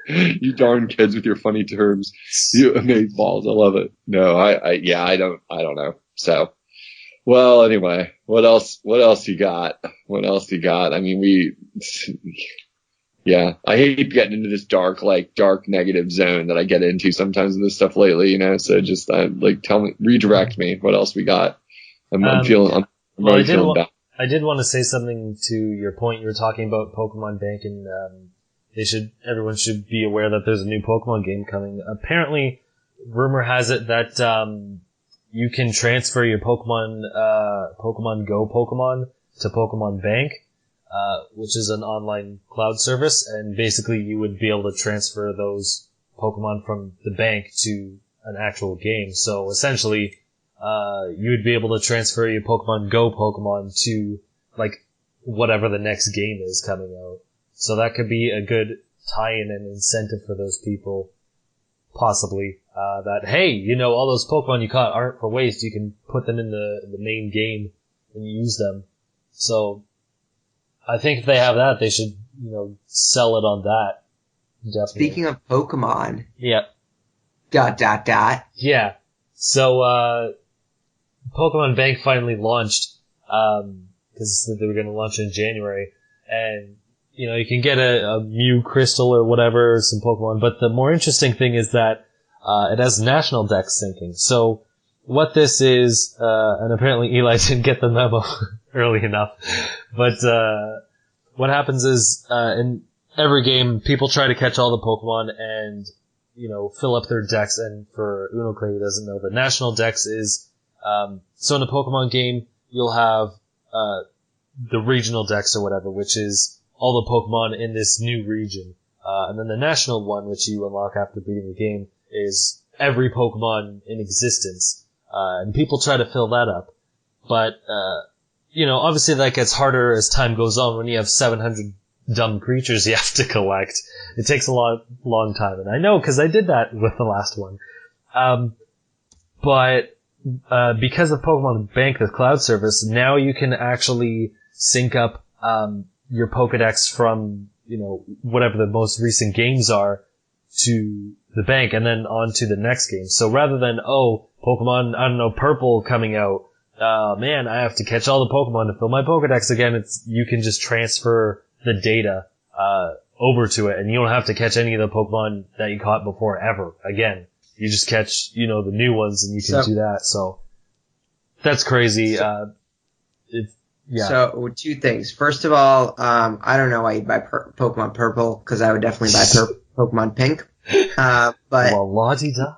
You darn kids with your funny terms. You amazeballs, I love it. No, I don't know. So, well, anyway, what else you got? I mean, yeah, I hate getting into this dark negative zone that I get into sometimes in this stuff lately, you know, so just, redirect me. What else we got? I'm feeling bad. I did want to say something to your point. You were talking about Pokemon Bank and, everyone should be aware that there's a new Pokemon game coming. Apparently, rumor has it that you can transfer your Pokemon Go Pokemon to Pokemon Bank, which is an online cloud service, and basically you would be able to transfer those Pokemon from the bank to an actual game. So essentially, you would be able to transfer your Pokemon Go Pokemon to, like, whatever the next game is coming out. So that could be a good tie-in and incentive for those people, possibly, that, hey, you know, all those Pokemon you caught aren't for waste, you can put them in the main game and use them. So, I think if they have that, they should, you know, sell it on that. Definitely. Speaking of Pokemon. Yeah. ... Yeah. So, Pokemon Bank finally launched, because they were going to launch in January, and, you know, you can get a Mew Crystal or whatever, some Pokemon, but the more interesting thing is that, it has national dex syncing. So, what this is, and apparently Eli didn't get the memo early enough, but, what happens is, in every game, people try to catch all the Pokemon and, you know, fill up their decks, and for Unoclay who doesn't know, the national dex is, so in a Pokemon game, you'll have, the regional dex or whatever, which is all the Pokemon in this new region. And then the national one, which you unlock after beating the game, is every Pokemon in existence. And people try to fill that up. But, you know, obviously that gets harder as time goes on when you have 700 dumb creatures you have to collect. It takes a long time. And I know, because I did that with the last one. But because of Pokemon Bank, the cloud service, now you can actually sync up your Pokedex from, you know, whatever the most recent games are to the bank and then on to the next game. So rather than, Pokemon, I don't know, Purple coming out, man, I have to catch all the Pokemon to fill my Pokedex again, you can just transfer the data over to it, and you don't have to catch any of the Pokemon that you caught before ever again. You just catch, you know, the new ones, and you can do that. So that's crazy. Yeah. So, two things. First of all, I don't know why you'd buy Pokemon Purple, because I would definitely buy Pokemon Pink. But well, la-di-da.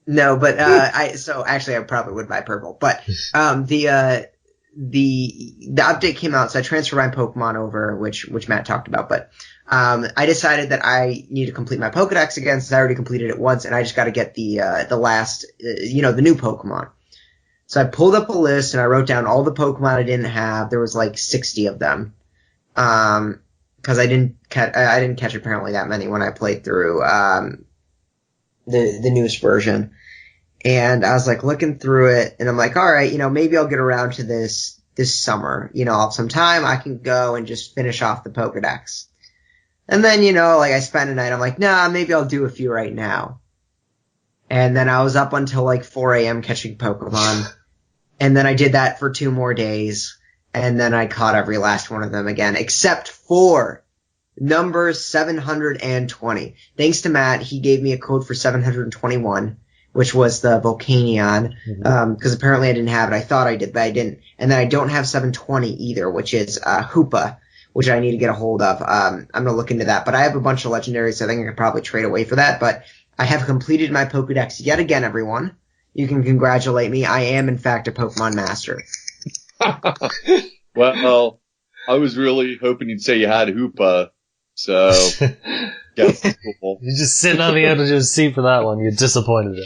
No, but I probably would buy Purple. But the update came out, so I transferred my Pokemon over, which Matt talked about. But I decided that I need to complete my Pokedex again, since I already completed it once, and I just got to get the last, the new Pokemon. So I pulled up a list and I wrote down all the Pokemon I didn't have. There was like 60 of them. Cause I didn't catch apparently that many when I played through, the newest version. And I was like looking through it and I'm like, all right, maybe I'll get around to this summer. I'll have some time. I can go and just finish off the Pokedex. And then, I spent a night. I'm like, nah, maybe I'll do a few right now. And then I was up until like 4 a.m. catching Pokemon. And then I did that for 2 more days. And then I caught every last one of them again, except for number 720. Thanks to Matt, he gave me a code for 721, which was the Volcanion. Because apparently I didn't have it. I thought I did, but I didn't. And then I don't have 720 either, which is Hoopa, which I need to get a hold of. I'm going to look into that. But I have a bunch of legendaries, so I think I could probably trade away for that. But I have completed my Pokedex yet again, everyone. You can congratulate me. I am, in fact, a Pokemon master. Well, I was really hoping you'd say you had Hoopa, so yes, cool. You're just sitting on the edge of your seat for that one. You're disappointed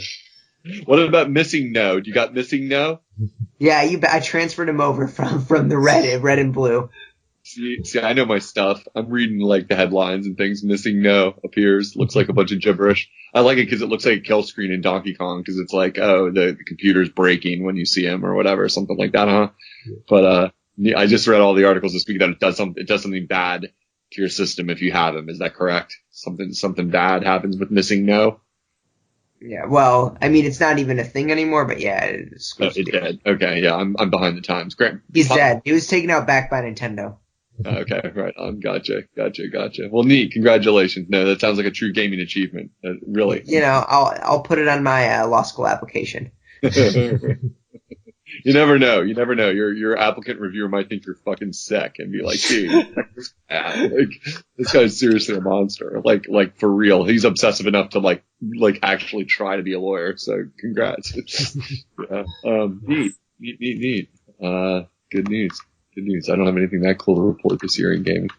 in. What about Missing No? You got Missing No? Yeah, I transferred him over from the red and blue. See, I know my stuff. I'm reading like the headlines and things. Missing No appears, looks like a bunch of gibberish. I like it because it looks like a kill screen in Donkey Kong because it's like, the computer's breaking when you see him or whatever, something like that, huh? But I just read all the articles this week that it does something bad to your system if you have him. Is that correct? Something bad happens with Missing No. Yeah, well, I mean, it's not even a thing anymore, but yeah, it's dead. Okay, yeah, I'm behind the times. Great. He's dead. He was taken out back by Nintendo. Okay, right on. Gotcha. Well, neat. Congratulations. No, that sounds like a true gaming achievement. Really. I'll put it on my law school application. You never know. You never know. Your applicant reviewer might think you're fucking sick and be like, dude, this guy's seriously a monster. Like for real. He's obsessive enough to like actually try to be a lawyer. So congrats. Yeah. Neat. Good news. Good news. I don't have anything that cool to report this year in gaming.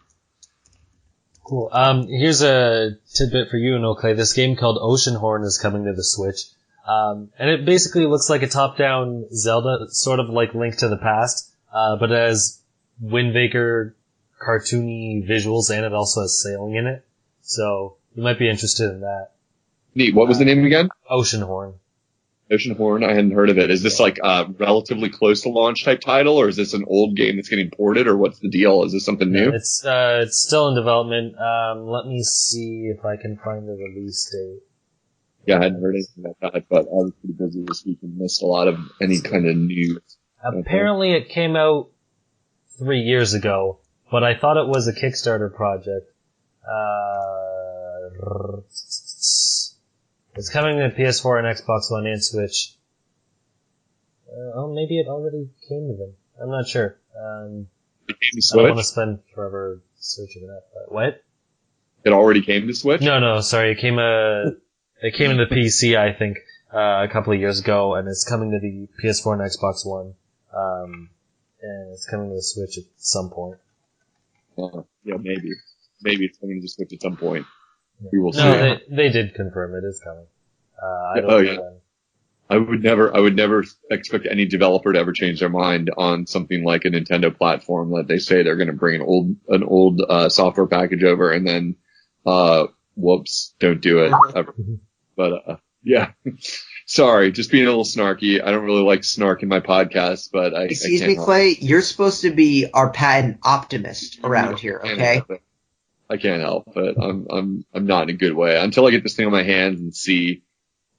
Cool. Here's a tidbit for you, Unoclay. This game called Oceanhorn is coming to the Switch. And it basically looks like a top-down Zelda, sort of like Link to the Past, but it has Wind Waker cartoony visuals, and it also has sailing in it. So you might be interested in that. Neat. What was the name again? Oceanhorn. Oceanhorn. I hadn't heard of it. Is this like a relatively close to launch type title, or is this an old game that's getting ported, or what's the deal? Is this something new? It's still in development. Let me see if I can find the release date. Yeah, I hadn't heard anything about that, but I was pretty busy this week and missed a lot of any kind of news. Apparently it came out 3 years ago, but I thought it was a Kickstarter project. It's coming to PS4 and Xbox One and Switch. Maybe it already came to them. I'm not sure. It came to I Switch? don't want to spend forever searching it up. What? It already came to Switch? No, sorry. It came to the PC, I think, a couple of years ago, and it's coming to the PS4 and Xbox One. And it's coming to the Switch at some point. Yeah, maybe. Maybe it's coming to Switch at some point. We will see. No, they did confirm it is coming. I don't know. Yeah. I would never expect any developer to ever change their mind on something like a Nintendo platform that they say they're going to bring an old software package over and then, whoops, don't do it ever. But, yeah. Sorry, just being a little snarky. I don't really like snark in my podcast, but Excuse me, Clay, you're supposed to be our patent optimist around here, okay? I can't help it. I'm not in a good way until I get this thing on my hands and see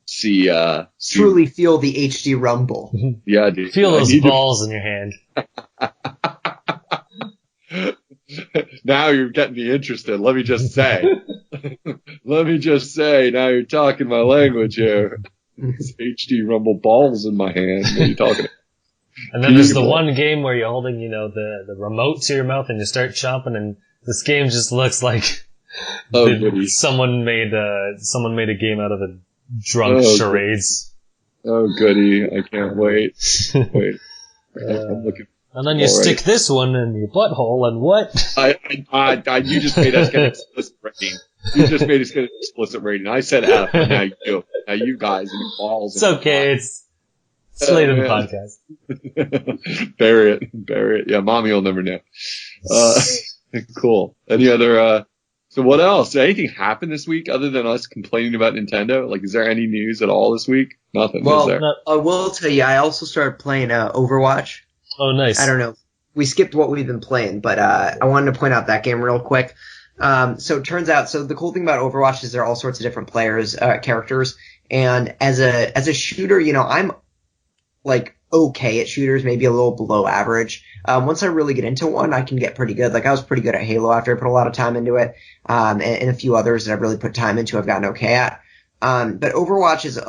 truly feel the HD rumble. Yeah, dude. Feel those balls in your hand. Now you're getting me interested. Let me just say, now you're talking my language here. It's HD rumble balls in my hand. What are you talking about? And then there's the one game where you're holding, the remote to your mouth and you start chomping, and this game just looks like someone made a game out of a drunk charades. Oh goody! I can't wait. I'm looking. And then you stick this one in your butthole, and what? You just made us get explicit rating. You just made us get explicit rating. I said F, and now you do. Now you guys and your balls. It's okay. It's late in the podcast. Bury it. Yeah, mommy will never know. Cool. Any other? So what else? Did anything happen this week other than us complaining about Nintendo? Like, is there any news at all this week? Nothing. Well, is there? I will tell you, I also started playing Overwatch. Oh, nice. I don't know. We skipped what we've been playing, but I wanted to point out that game real quick. So it turns out, the cool thing about Overwatch is there are all sorts of different characters, and as a shooter, I'm like okay at shooters, maybe a little below average. Once I really get into one, I can get pretty good. Like I was pretty good at Halo after I put a lot of time into it, and a few others that I've really put time into I've gotten okay at. But Overwatch is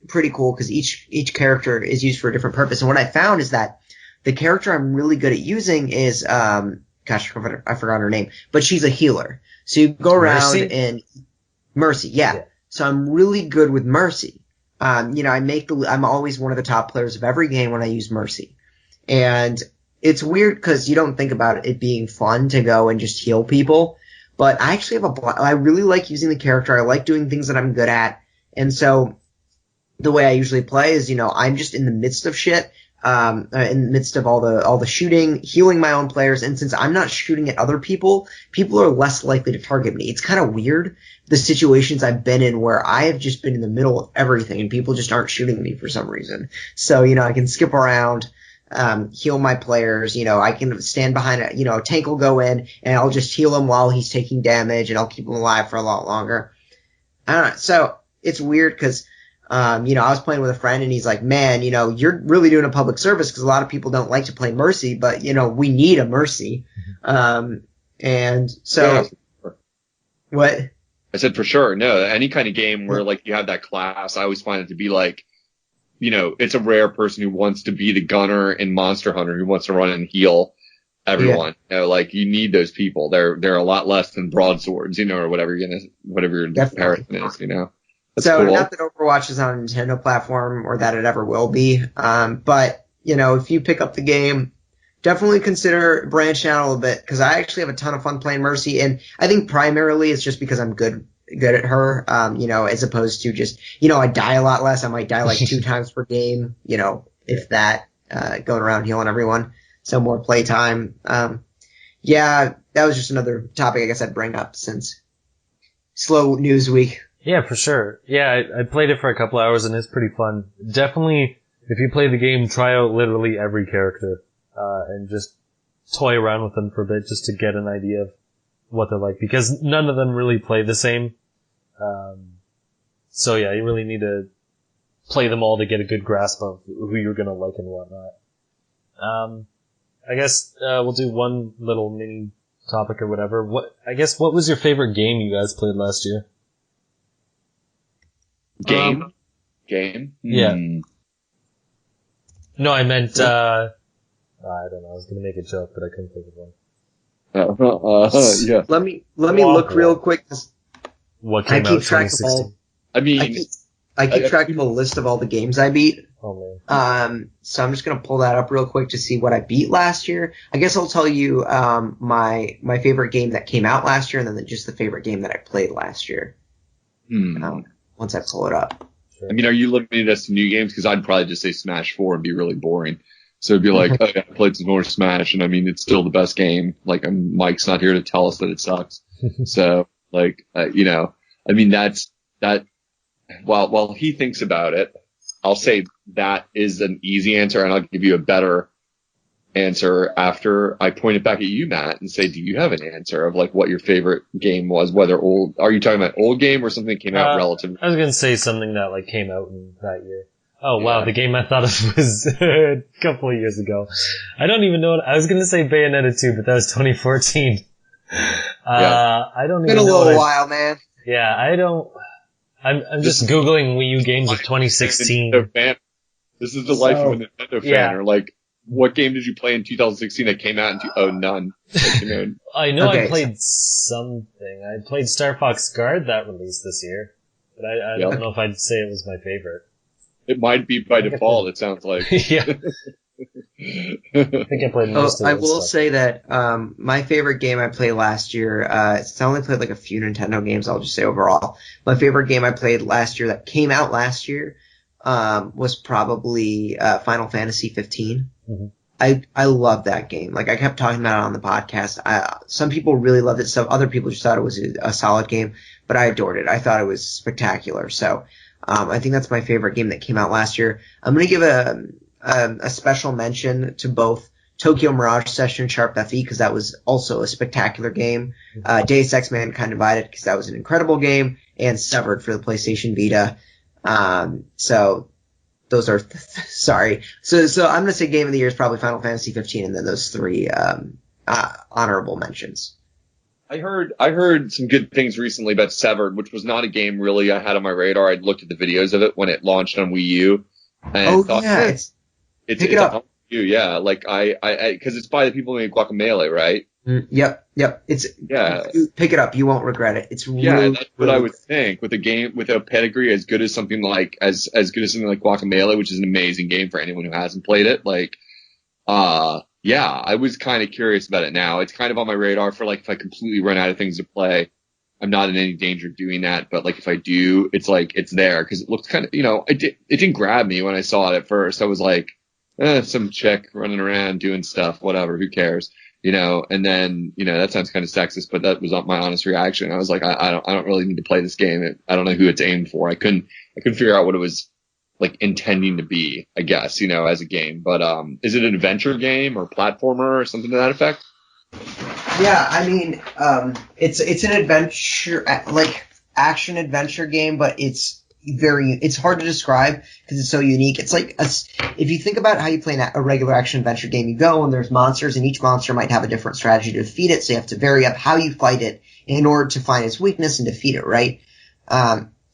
pretty cool because each character is used for a different purpose. And what I found is that the character I'm really good at using is I forgot her name, but she's a healer. So you go around and Mercy, yeah. So I'm really good with Mercy. I'm always one of the top players of every game when I use Mercy. And it's weird because you don't think about it being fun to go and just heal people. But I actually I really like using the character. I like doing things that I'm good at. And so the way I usually play is, I'm just in the midst of shit. In the midst of all the shooting, healing my own players, and since I'm not shooting at other people are less likely to target me. It's kind of weird, the situations I've been in where I have just been in the middle of everything and people just aren't shooting me for some reason. So, I can skip around, heal my players, I can stand behind a tank will go in and I'll just heal him while he's taking damage and I'll keep him alive for a lot longer. I don't know. So it's weird because I was playing with a friend and he's like, man, you're really doing a public service because a lot of people don't like to play Mercy, but, we need a Mercy. And so, what? I said for sure. No, any kind of game where like you have that class, I always find it to be like, it's a rare person who wants to be the gunner in Monster Hunter who wants to run and heal everyone. Like you need those people. They're a lot less than broadswords, or whatever your comparison is, That's so cool. not that Overwatch is on a Nintendo platform or that it ever will be, but if you pick up the game, definitely consider branching out a little bit, because I actually have a ton of fun playing Mercy, and I think primarily it's just because I'm good at her, as opposed to just, I die a lot less. I might die like 2 times per game, if that, going around healing everyone. So more playtime. Yeah, that was just another topic I guess I'd bring up since slow news week. Yeah, for sure. Yeah, I played it for a couple hours and it's pretty fun. Definitely, if you play the game, try out literally every character, and just toy around with them for a bit just to get an idea of what they're like, because none of them really play the same. So yeah, you really need to play them all to get a good grasp of who you're gonna like and whatnot. I guess, we'll do one little mini topic or whatever. What was your favorite game you guys played last year? Game? Yeah. No, I meant, I don't know, I was gonna make a joke, but I couldn't think of one. Yeah. Let me look real quick. What came out in 2016? I keep track of a list of all the games I beat. Oh man. So I'm just gonna pull that up real quick to see what I beat last year. I guess I'll tell you, my favorite game that came out last year, and then just the favorite game that I played last year. Once I pull it up. Sure. I mean, are you limiting us to new games? Because I'd probably just say Smash 4 and be really boring. So it'd be like, oh yeah, I played some more Smash, and I mean, it's still the best game. Like, Mike's not here to tell us that it sucks. So, like, I mean, that's that. While he thinks about it, I'll say that is an easy answer, and I'll give you a better answer after I point it back at you, Matt, and say, do you have an answer of like what your favorite game was? Whether old, are you talking about old game or something that came out relatively? I was gonna say something that like came out in that year. Oh yeah. Wow, the game I thought of was a couple of years ago. I don't even know. I was gonna say Bayonetta 2, but that was 2014. I don't even know. Been a little while, man. Yeah, I don't. I'm just Googling Wii U games of 2016. This is the life of a Nintendo fan. Or like, what game did you play in 2016 that came out in none? Like, I know I played something. I played Star Fox Guard that released this year, but I don't know if I'd say it was my favorite. It might be by default. It sounds like. Yeah. I think I played most of it. I will say that my favorite game I played last year, I only played like a few Nintendo games, I'll just say overall. My favorite game I played last year that came out last year was probably Final Fantasy 15. Mm-hmm. I love that game. Like, I kept talking about it on the podcast. Some people really loved it. Some other people just thought it was a solid game, but I adored it. I thought it was spectacular. So I think that's my favorite game that came out last year. I'm going to give a special mention to both Tokyo Mirage Session and Sharp FE, because that was also a spectacular game. Deus Ex Mankind Divided, because that was an incredible game, and Severed for the PlayStation Vita. So those are sorry. So I'm gonna say game of the year is probably Final Fantasy 15, and then those three honorable mentions. I heard some good things recently about Severed, which was not a game really I had on my radar. I'd looked at the videos of it when it launched on Wii U. And thought, yeah, it's up. Yeah, like I, because it's by the people who made Guacamelee, right? Yep. Pick it up. You won't regret it. It's really, that's what I would think with a game with a pedigree as good as something like as good as something like Guacamelee, which is an amazing game for anyone who hasn't played it. Like, I was kind of curious about it now. It's kind of on my radar for like if I completely run out of things to play. I'm not in any danger of doing that, but like if I do, it's like it's there because it looks kind of, it didn't grab me when I saw it at first. I was like, some chick running around doing stuff, whatever, who cares, and then, that sounds kind of sexist, but that was my honest reaction. I was like, I don't really need to play this game. I don't know who it's aimed for. I couldn't figure out what it was like intending to be, I guess, as a game, but, is it an adventure game or platformer or something to that effect? Yeah, I mean, it's an adventure, like action adventure game, but it's hard to describe because it's so unique. It's like if you think about how you play a regular action adventure game, you go and there's monsters, and each monster might have a different strategy to defeat it, so you have to vary up how you fight it in order to find its weakness and defeat it, right?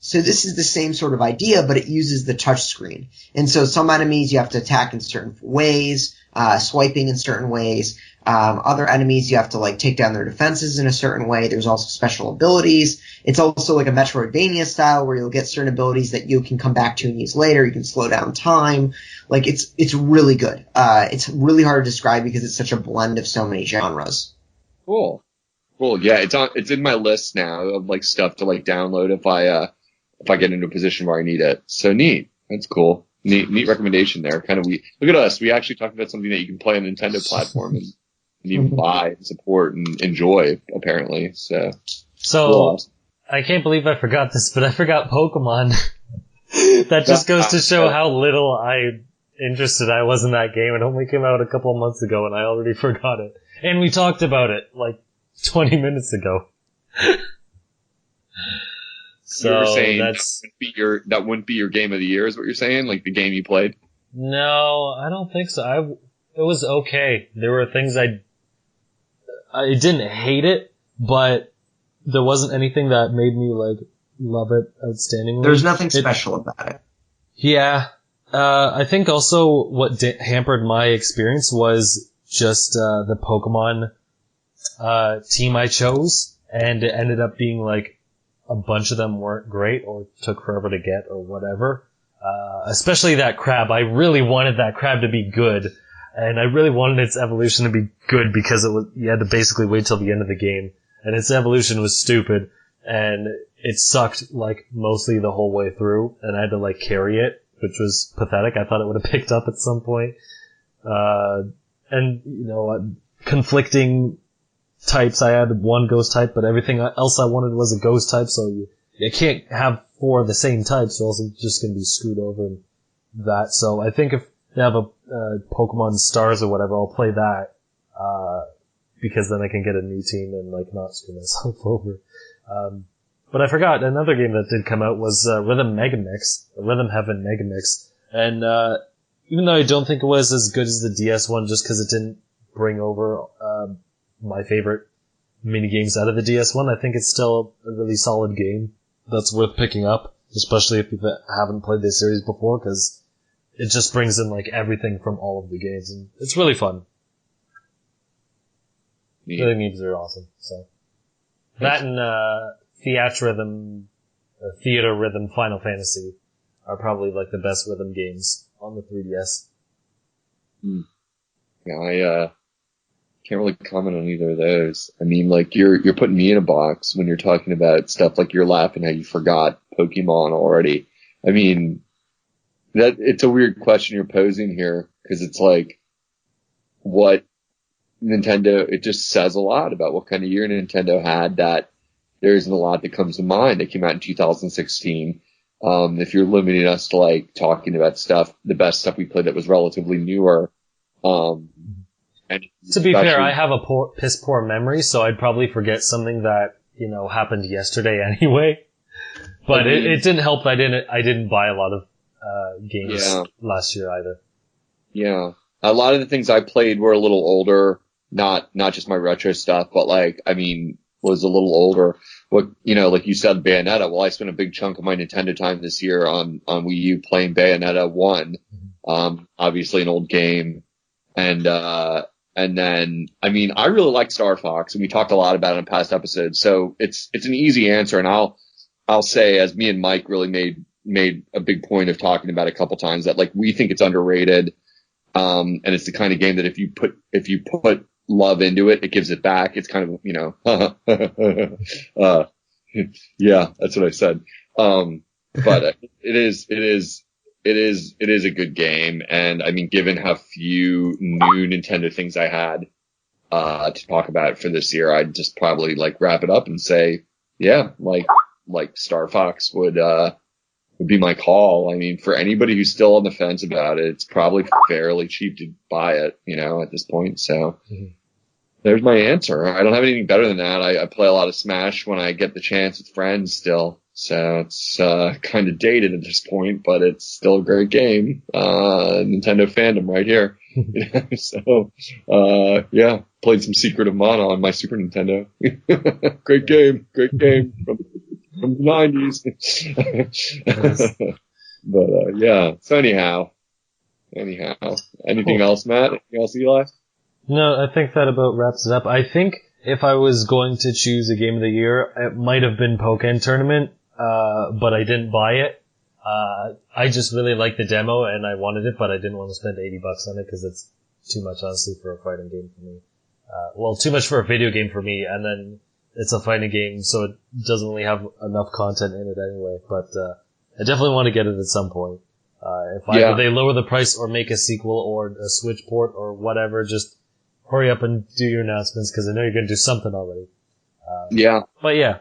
So this is the same sort of idea, but it uses the touch screen. And so some enemies you have to attack in certain ways, swiping in certain ways. Other enemies you have to like take down their defenses in a certain way. There's also special abilities. It's also like a Metroidvania style where you'll get certain abilities that you can come back to and use later. You can slow down time. Like it's really good. It's really hard to describe because it's such a blend of so many genres. Cool. Yeah, it's in my list now of like stuff to like download if I get into a position where I need it. So neat. That's cool. Neat recommendation there. Kind of look at us. We actually talked about something that you can play on a Nintendo platform and even buy and support and enjoy, apparently. So cool. I can't believe I forgot this, but I forgot Pokemon. That just goes to show how little interested I was in that game. It only came out a couple of months ago and I already forgot it. And we talked about it like 20 minutes ago. So you were saying that wouldn't be your game of the year, is what you're saying? Like the game you played? No, I don't think so. It was okay. There were things I didn't hate it, but there wasn't anything that made me like love it outstandingly. There's nothing special about it. Yeah. I think also what hampered my experience was just the Pokemon team I chose, and it ended up being like a bunch of them weren't great or took forever to get or whatever. Especially that crab. I really wanted that crab to be good, and I really wanted its evolution to be good because you had to basically wait till the end of the game, and its evolution was stupid, and it sucked like mostly the whole way through, and I had to like carry it, which was pathetic. I thought it would have picked up at some point. And conflicting types. I had one ghost type, but everything else I wanted was a ghost type, so you can't have 4 of the same types, or else it's just going to be screwed over in that. So I think if they have a Pokemon Stars or whatever, I'll play that, because then I can get a new team and like not screw myself over. But I forgot, another game that did come out was Rhythm Heaven Megamix, and even though I don't think it was as good as the DS one, just because it didn't bring over my favorite mini games out of the DS one, I think it's still a really solid game that's worth picking up, especially if you haven't played this series before, because it just brings in like everything from all of the games, and it's really fun. The other games are awesome. So that and Theater Rhythm Final Fantasy are probably like the best rhythm games on the 3DS. Yeah, I can't really comment on either of those. I mean, like you're putting me in a box when you're talking about stuff like you're laughing how you forgot Pokemon already. I mean, that it's a weird question you're posing here, because it's like what Nintendo, it just says a lot about what kind of year Nintendo had, that there isn't a lot that comes to mind that came out in 2016. If you're limiting us to like talking about stuff, the best stuff we played that was relatively newer, and to be fair, I have a piss poor memory, so I'd probably forget something that, happened yesterday anyway. But it didn't help that I didn't buy a lot of games last year either. Yeah. A lot of the things I played were a little older, not just my retro stuff, but was a little older. What, like you said, Bayonetta. Well, I spent a big chunk of my Nintendo time this year on Wii U playing Bayonetta 1. Obviously an old game. And then, I really like Star Fox, and we talked a lot about it in past episodes. So it's an easy answer, and I'll say, as me and Mike really made a big point of talking about a couple times, that like we think it's underrated. And it's the kind of game that if you put love into it, it gives it back. It's kind of, yeah, that's what I said. But it is a good game. And given how few new Nintendo things I had, to talk about for this year, I'd just probably wrap it up and say, yeah, Star Fox would be my call. For anybody who's still on the fence about it, it's probably fairly cheap to buy it, at this point. So there's my answer. I don't have anything better than that. I play a lot of Smash when I get the chance with friends still. So it's, kind of dated at this point, but it's still a great game. Nintendo fandom right here. So, yeah, played some Secret of Mana on my Super Nintendo. Great game. from the 90s. But, yeah. So anyhow. Anything else, Matt? Anything else, Eli? No, I think that about wraps it up. I think if I was going to choose a game of the year, it might have been Pokken Tournament, but I didn't buy it. I just really liked the demo and I wanted it, but I didn't want to spend $80 on it because it's too much, honestly, for a fighting game for me. Too much for a video game for me, and then it's a fighting game, so it doesn't really have enough content in it anyway, but, I definitely want to get it at some point. If either they lower the price or make a sequel or a Switch port or whatever, just hurry up and do your announcements because I know you're going to do something already. But yeah.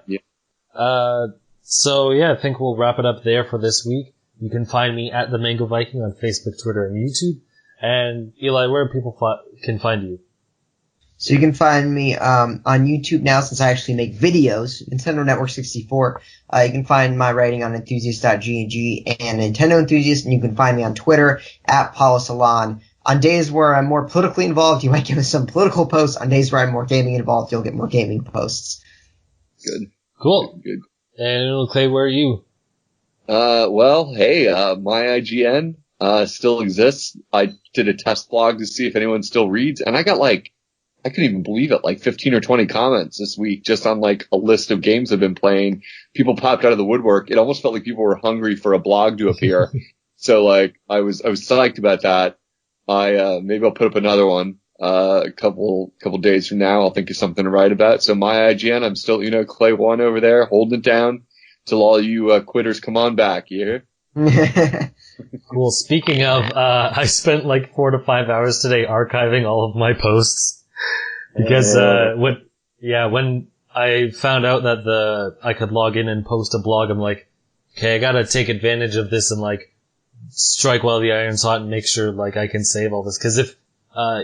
So yeah, I think we'll wrap it up there for this week. You can find me at the Mango Viking on Facebook, Twitter, and YouTube. And Eli, where people can find you? So you can find me on YouTube now since I actually make videos, Nintendo Network 64. You can find my writing on enthusiast.gg and Nintendo Enthusiast, and you can find me on Twitter at Paulosalon. On days where I'm more politically involved, you might get some political posts. On days where I'm more gaming involved, you'll get more gaming posts. Good. Cool. Good. And Unoclay, where are you? My IGN still exists. I did a test blog to see if anyone still reads, and I got I couldn't even believe it, 15 or 20 comments this week just on a list of games I've been playing. People popped out of the woodwork. It almost felt like people were hungry for a blog to appear. So I was psyched about that. Maybe I'll put up another one, a couple days from now. I'll think of something to write about. So my IGN, I'm still, Unoclay 1 over there, holding it down till all you, quitters come on back, you hear? Cool. Speaking of, I spent 4 to 5 hours today archiving all of my posts. Because, when I found out that I could log in and post a blog, I'm like, okay, I gotta take advantage of this and strike while the iron's hot and make sure I can save all this. Cause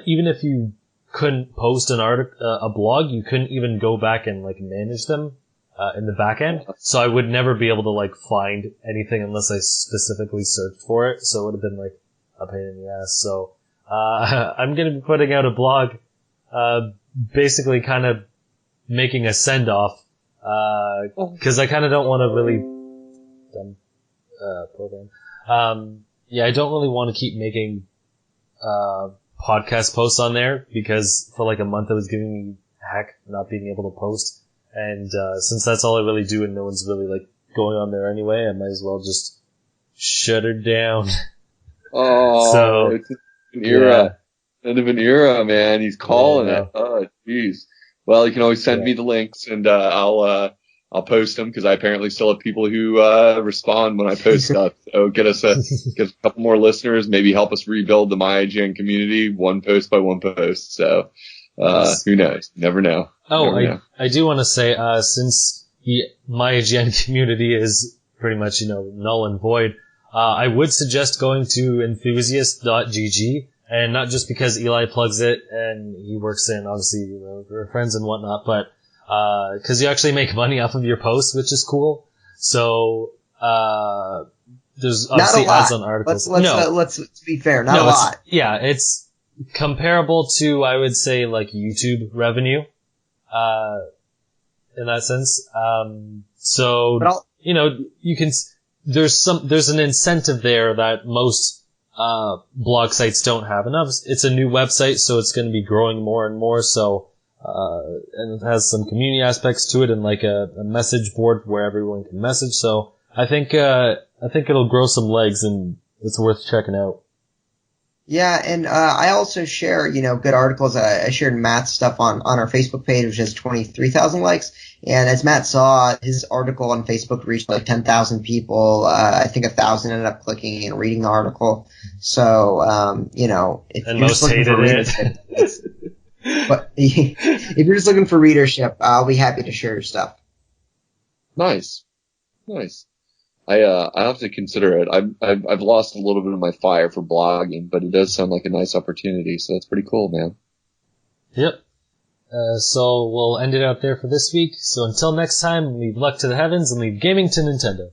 even if you couldn't post a blog, you couldn't even go back and manage them, in the back end. So I would never be able to find anything unless I specifically searched for it. So it would have been a pain in the ass. So, I'm gonna be putting out a blog, basically kind of making a send-off, cause I kind of don't want to really, program. I don't really want to keep making, podcast posts on there because for a month it was giving me heck not being able to post. And, since that's all I really do and no one's really going on there anyway, I might as well just shut her down. Oh, so, it's an era. End of an era, man. He's calling it. Oh, jeez. Well, you can always send me the links, and I'll post them because I apparently still have people who respond when I post stuff. So get us a couple more listeners. Maybe help us rebuild the MyIGN community, one post by one post. So who knows? Never know. I do want to say since the MyIGN community is pretty much null and void, I would suggest going to enthusiast.gg. And not just because Eli plugs it and he works in, obviously, we're friends and whatnot, but, cause you actually make money off of your posts, which is cool. So, there's obviously ads on articles. Let's be fair, not a lot. Yeah, it's comparable to, I would say, YouTube revenue, in that sense. You can, there's an incentive there that most, blog sites don't have enough. It's a new website, so it's going to be growing more and more. So, and it has some community aspects to it and a message board where everyone can message. So I think it'll grow some legs and it's worth checking out. Yeah, and I also share, good articles. I shared Matt's stuff on our Facebook page, which has 23,000 likes. And as Matt saw, his article on Facebook reached 10,000 people. I think 1,000 ended up clicking and reading the article. So, if and you're most just looking for readership, but if you're just looking for readership, I'll be happy to share your stuff. Nice. I have to consider it. I've lost a little bit of my fire for blogging, but it does sound like a nice opportunity, so it's pretty cool, man. Yep. So we'll end it out there for this week. So until next time, leave luck to the heavens and leave gaming to Nintendo.